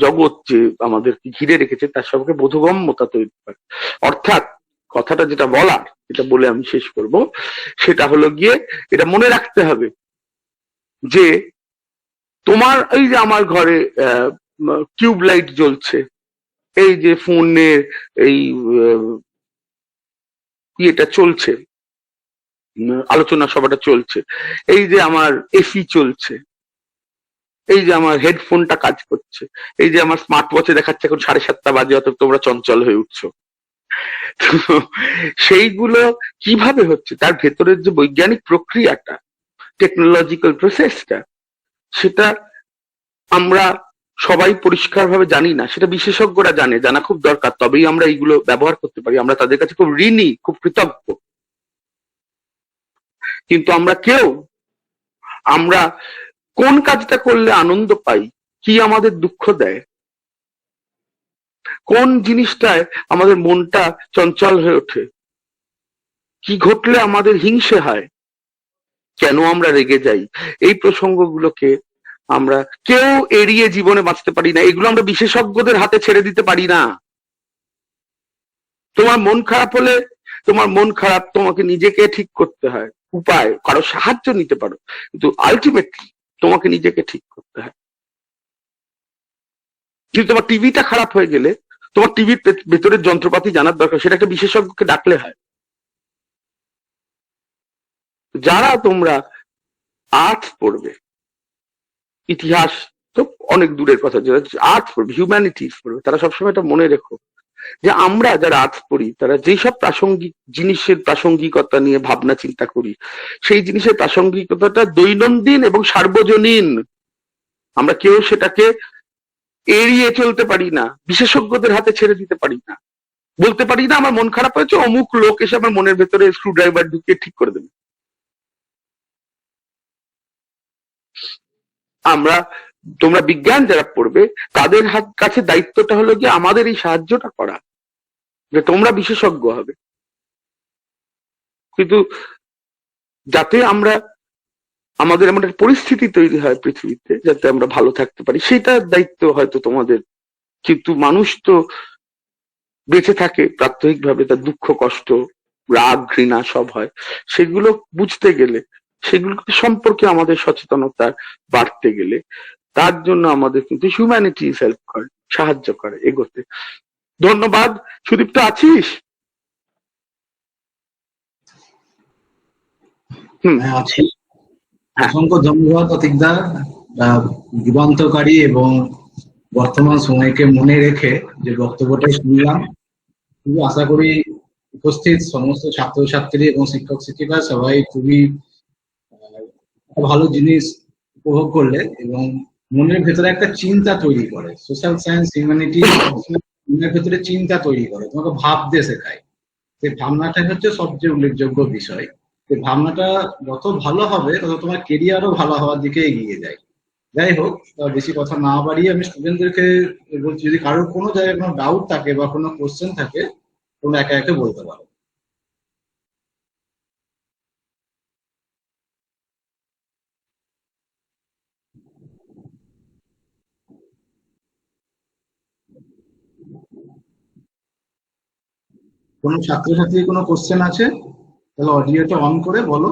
জগৎ যে আমাদেরকে ঘিরে রেখেছে তার সম্পর্কে বোধগম্যতা তৈরি করে। অর্থাৎ কথাটা যেটা বলার, যেটা বলে আমি শেষ করব, সেটা হলো গিয়ে, এটা মনে রাখতে হবে যে তোমার এই যে আমার ঘরে টিউব লাইট জ্বলছে, এই যে ফোনের এই ইয়েটা চলছে, আলোচনা সভাটা চলছে, এই যে আমার এসি চলছে, এই যে আমার হেডফোনটা কাজ করছে, এই যে আমার স্মার্ট ওয়াচে দেখাচ্ছে এখন 7:30 বাজে, অত তোমরা চঞ্চল হয়ে উঠছো, সেইগুলো কিভাবে হচ্ছে, তার ভেতরের যে বৈজ্ঞানিক প্রক্রিয়াটা, টেকনোলজিক্যাল প্রসেসটা, সেটা আমরা সবাই পরিষ্কারভাবে জানি না, সেটা বিশেষজ্ঞরা জানে, জানা খুব দরকার, তবেই আমরা এইগুলো ব্যবহার করতে পারি। আমরা তাদের কাছে খুব ঋণী, খুব কৃতজ্ঞ। কিন্তু আমরা কোন কাজটা করলে আনন্দ পাই, কি আমাদের দুঃখ দেয়, কোন জিনিসটায় আমাদের মনটা চঞ্চল হয়ে ওঠে, কি ঘটলে আমাদের হিংসে হয়, কেন আমরা রেগে যাই, এই প্রসঙ্গগুলোকে আমরা কেউ এড়িয়ে জীবনে বাঁচতে পারি না। এগুলো আমরা বিশেষজ্ঞদের হাতে ছেড়ে দিতে পারি না। তোমার মন খারাপ হলে তোমার মন খারাপ, তোমাকে নিজেকে ঠিক করতে হয়। উপায়, কারো সাহায্য নিতে পারো, কিন্তু আলটিমেটলি তোমাকে নিজেকে ঠিক করতে হয়। কিন্তু তোমার টিভিটা খারাপ হয়ে গেলে তোমার টিভির ভেতরের যন্ত্রপাতি জানার দরকার, সেটা একটা বিশেষজ্ঞকে ডাকলে হয়। যারা তোমরা আর্টস পড়বে, ইতিহাস তো অনেক দূরের কথা, যারা আর্টস পড়বে, হিউম্যানিটিস পড়বে, তারা সবসময় এটা মনে রেখো যে আমরা যারা আর্টস পড়ি, তারা যেসব প্রাসঙ্গিক জিনিসের প্রাসঙ্গিকতা নিয়ে ভাবনা চিন্তা করি, সেই জিনিসের প্রাসঙ্গিকতাটা দৈনন্দিন এবং সার্বজনীন। আমরা কেউ সেটাকে এড়িয়ে চলতে পারি না, বিশেষজ্ঞদের হাতে ছেড়ে দিতে পারি না। বলতে পারি না আমার মন খারাপ হয়েছে, অমুক লোক এসে আমার মনের ভেতরে স্ক্রু ড্রাইভার ঢুকিয়ে ঠিক করে দেবে। তোমরা বিজ্ঞান যারা পড়বে, তাদের কাছে দায়িত্বটা হলো যে আমাদের এই সাহায্যটা করা, যে তোমরা বিশেষজ্ঞ হবে। কিন্তু যাতে আমাদের এমন একটা পরিস্থিতি তৈরি হয় পৃথিবীতে যাতে আমরা ভালো থাকতে পারি, সেটার দায়িত্ব হয়তো তোমাদের। কিন্তু মানুষ তো বেঁচে থাকে প্রাত্যহিকভাবে, তার দুঃখ কষ্ট রাগ ঘৃণা সব হয়। সেগুলো বুঝতে গেলে, সেগুলো সম্পর্কে আমাদের সচেতনতা বাড়তে গেলে, তার জন্য আমাদের কিন্তু হিউম্যানিটিস হেল্প করে, সাহায্য করে এগোতে। ধন্যবাদ। সুদীপ্ত আছিস?
হ্যাঁ, আছি। অসংখ্য ধন্যবাদ অতীকদা, যুগান্তকারী এবং বর্তমান সময়কে মনে রেখে যে বক্তব্যটা শুনলাম। খুবই আশা করি উপস্থিত সমস্ত ছাত্রছাত্রী এবং শিক্ষক শিক্ষিকা সবাই খুবই ভালো জিনিস উপভোগ করলে এবং মনের ভেতরে একটা চিন্তা তৈরি করে। সোশ্যাল সায়েন্স হিউম্যানিটি মনের ভেতরে চিন্তা তৈরি করে, তোমাকে ভাবতে শেখায়। সেই ভাবনাটা হচ্ছে সবচেয়ে উল্লেখযোগ্য বিষয়। সেই ভাবনাটা যত ভালো হবে তত তোমার কেরিয়ারও ভালো হওয়ার দিকে এগিয়ে যায়। যাই হোক, বেশি কথা না বাড়িয়ে আমি স্টুডেন্টদেরকে বলছি, যদি কারোর কোনো জায়গায় কোনো ডাউট থাকে বা কোনো কোশ্চেন থাকে, তোমরা একে একে বলতে পারো। কোনো ছাত্রছাত্রীর কোনো কোশ্চেন আছে? তাহলে অডিওটা অন করে বলো।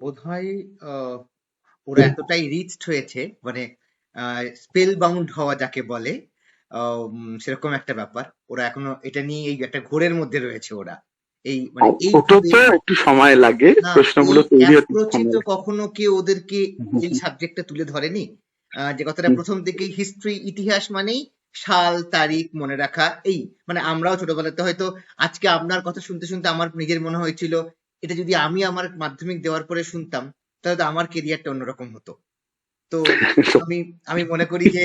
বোধহয় ওরা এতটাই রিচড হয়েছে, মানে স্পেল বাউন্ড হওয়া যাকে বলে, সেরকম একটা ব্যাপার। ওরা এখনো এটা নিয়ে এই একটা ঘোরের মধ্যে রয়েছে। ওরা এই মানে
ওটা তো একটু সময় লাগে,
না,
প্রশ্নগুলো
এই
তৈরি হতে
অ্যাপ্রোচে
সময়
তো
লাগে।
কখনো কেউ ওদেরকে এই সাবজেক্টটা তুলে ধরেনি। যে কথাটা প্রথম থেকেই হিস্ট্রি, ইতিহাস মানেই সাল তারিখ মনে রাখা। এই মানে আমরাও ছোটবেলাতে হয়তো, আজকে আপনার কথা শুনতে শুনতে আমার নিজের মনে হয়েছিল এটা যদি আমি আমার মাধ্যমিক দেওয়ার পরে শুনতাম তাহলে তো আমার কেরিয়ারটা অন্যরকম হতো। তো আমি আমি মনে করি যে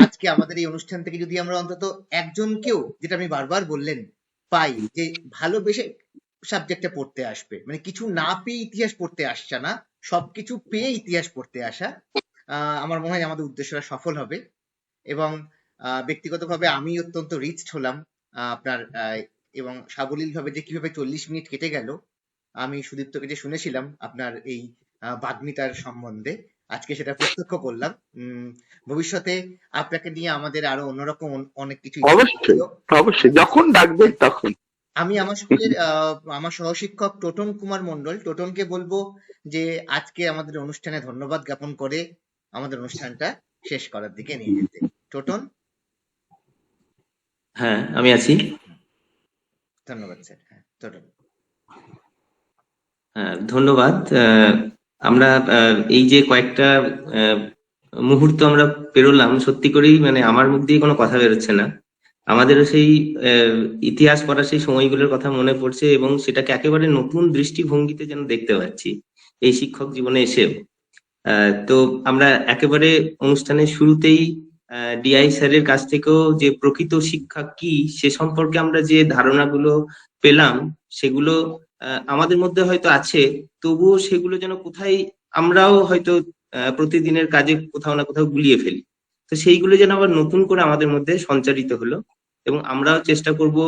আজকে আমাদের এই অনুষ্ঠান থেকে যদি আমরা অন্তত একজনকেও, যেটা আমি বারবার বললেন, পাই যে ভালোবেসে সাবজেক্টে পড়তে আসবে, মানে কিছু না পেয়ে ইতিহাস পড়তে আসছে না, সবকিছু পেয়ে ইতিহাস পড়তে আসা, আমার মনে হয় আমাদের উদ্দেশ্যটা সফল হবে। এবং ব্যক্তিগতভাবে আমি অত্যন্ত রিচড হলাম আপনার এবং সাবলীল ভাবে যে কিভাবে 40 মিনিট কেটে গেল। আমি সুদীপ্তকে যে শুনেছিলাম আপনার এই বাগ্মিতার সম্বন্ধে, আজকে সেটা প্রত্যক্ষ করলাম। ভবিষ্যতে আপনাকে নিয়ে আমাদের আরো অন্যরকম অনেক কিছু ইচ্ছা
অবশ্যই
ছিল।
অবশ্যই, যখন ডাকবেন তখন।
আমি আমার স্কুলের আমার সহশিক্ষক টোটন কুমার মন্ডল, টোটনকে বলবো যে আজকে আমাদের অনুষ্ঠানে ধন্যবাদ জ্ঞাপন করে আমাদের অনুষ্ঠানটা শেষ করার দিকে নিয়ে যেতে। টোটন।
হ্যাঁ, আমি আছি।
ধন্যবাদ স্যার। হ্যাঁ, টোটন।
হ্যাঁ, ধন্যবাদ। আমরা এই যে কয়েকটা মুহূর্ত আমরা পেরোলাম, সত্যি করেই মানে আমার মুখ দিয়ে কোনো কথা বেরোচ্ছে না। আমাদেরও সেই ইতিহাস পড়ার সেই সময়গুলোর কথা মনে পড়ছে, এবং সেটাকে একেবারে নতুন দৃষ্টিভঙ্গিতে যেন দেখতে পাচ্ছি এই শিক্ষক জীবনে এসেও। তো আমরা একেবারে অনুষ্ঠানের শুরুতেই ডিআই স্যারের কাছ থেকেও যে প্রকৃত শিক্ষা কি সে সম্পর্কে আমরা যে ধারণাগুলো পেলাম, সেগুলো আমাদের মধ্যে হয়তো আছে, তবুও সেগুলো যেন কোথায় আমরাও হয়তো প্রতিদিনের কাজে কোথাও না কোথাও গুলিয়ে ফেলি। তো সেইগুলো যেন আবার নতুন করে আমাদের মধ্যে সঞ্চারিত হলো, এবং আমরাও চেষ্টা করব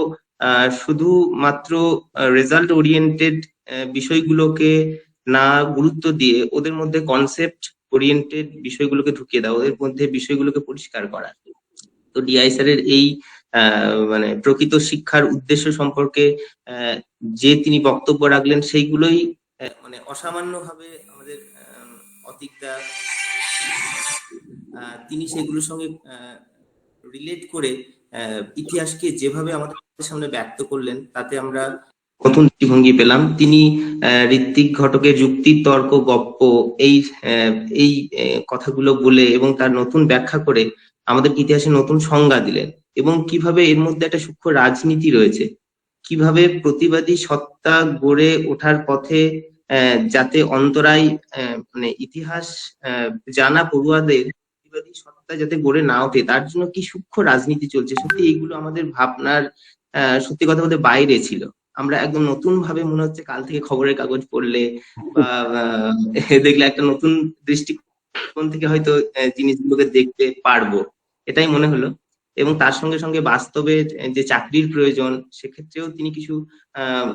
শুধুমাত্র রেজাল্ট ওরিয়েন্টেড বিষয়গুলোকে না গুরুত্ব দিয়ে ওদের মধ্যে কনসেপ্ট ওরিয়েন্টেড বিষয়গুলোকে ঢুকিয়ে দেওয়া, ওদের মধ্যে বিষয়গুলোকে পরিষ্কার করা। তো ডিআই স্যারের এই মানে প্রকৃত শিক্ষার উদ্দেশ্য সম্পর্কে যে তিনি বক্তব্য রাখলেন, সেইগুলোই মানে অসামান্য ভাবে আমাদের অতিকদা তিনি সেগুলোর সঙ্গে রিলেট করে ইতিহাসকে যেভাবে আমাদের সামনে ব্যক্ত করলেন, তাতে আমরা নতুন দৃষ্টিভঙ্গি পেলাম। তিনি ঋত্বিক ঘটকের যুক্তি তর্ক গপ্প এই কথাগুলো বলে এবং তার নতুন ব্যাখ্যা করে আমাদের ইতিহাসে নতুন সংজ্ঞা দিলেন, এবং কিভাবে এর মধ্যে একটা সূক্ষ্ম রাজনীতি রয়েছে, কিভাবে প্রতিবাদী সত্তা গড়ে ওঠার পথে যাতে অন্তরায় মানে ইতিহাস জানা পড়ুয়াদের প্রতিবাদী সত্তা যাতে গড়ে না ওঠে, তার জন্য কি সূক্ষ্ম রাজনীতি চলছে। সত্যি এইগুলো আমাদের ভাবনার সত্যি কথা বলতে বাইরে ছিল। আমরা একদম নতুন ভাবে মনে হচ্ছে কাল থেকে খবরের কাগজ পড়লে বা দেখলে একটা নতুন দৃষ্টিকোণ থেকে হয়তো জিনিসগুলোকে দেখতে পারবো, এটাই মনে হলো। এবং তার সঙ্গে সঙ্গে বাস্তবে যে চাকরির প্রয়োজন, সেক্ষেত্রেও তিনি কিছু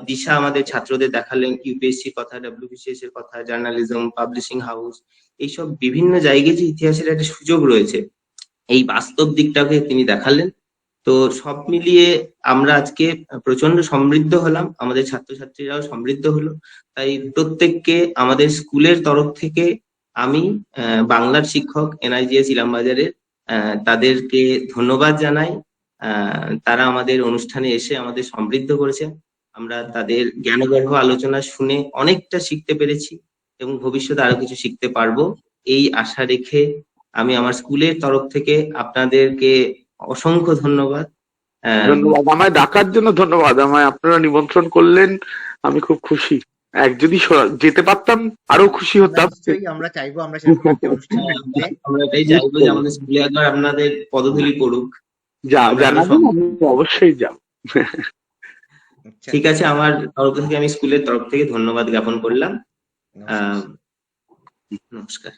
দিশা আমাদের ছাত্রদের দেখালেন। ইউপিএসসির কথা, ডব্লিউবিসিএস এর কথা, জার্নালিজম, পাবলিশিং হাউস, এইসব বিভিন্ন জায়গায় যে ইতিহাসের একটা সুযোগ রয়েছে, এই বাস্তব দিকটাকে তিনি দেখালেন। তো সব মিলিয়ে আমরা আজকে প্রচন্ড সমৃদ্ধ হলাম, আমাদের ছাত্রছাত্রীরাও সমৃদ্ধ হলো। তাই প্রত্যেককে আমাদের স্কুলের তরফ থেকে আমি বাংলার শিক্ষক এনআইজিএস ইলামবাজারের তাদেরকে ধন্যবাদ জানাই। তারা আমাদের অনুষ্ঠানে এসে আমাদের সমৃদ্ধ করেছে। আমরা তাদের জ্ঞানগর্ভ আলোচনা শুনে অনেকটা শিখতে পেরেছি, এবং ভবিষ্যতে আরো কিছু শিখতে পারবো এই আশা রেখে আমি আমার স্কুলের তরফ থেকে আপনাদেরকে অসংখ্য ধন্যবাদ।
ধন্যবাদ, আমায় ডাকার জন্য ধন্যবাদ। আমায় আপনারা নিমন্ত্রণ করলেন, আমি খুব খুশি। যদি যেতে পারতাম আরো খুশি হতাম।
নিশ্চয়ই আমরা চাইবো আমরা সেরকম একটা অনুষ্ঠানে আসতে।
আমরা এটাই চাইবো যে আমাদের স্কুলে একবার আপনাদের পদধূলি পড়ুক।
জানাবেন, আমি অবশ্যই যাব।
আচ্ছা,
ঠিক আছে, আমার তরফ থেকে আমি স্কুলের তরফ থেকে ধন্যবাদ জ্ঞাপন করলাম।
নমস্কার।
নমস্কার।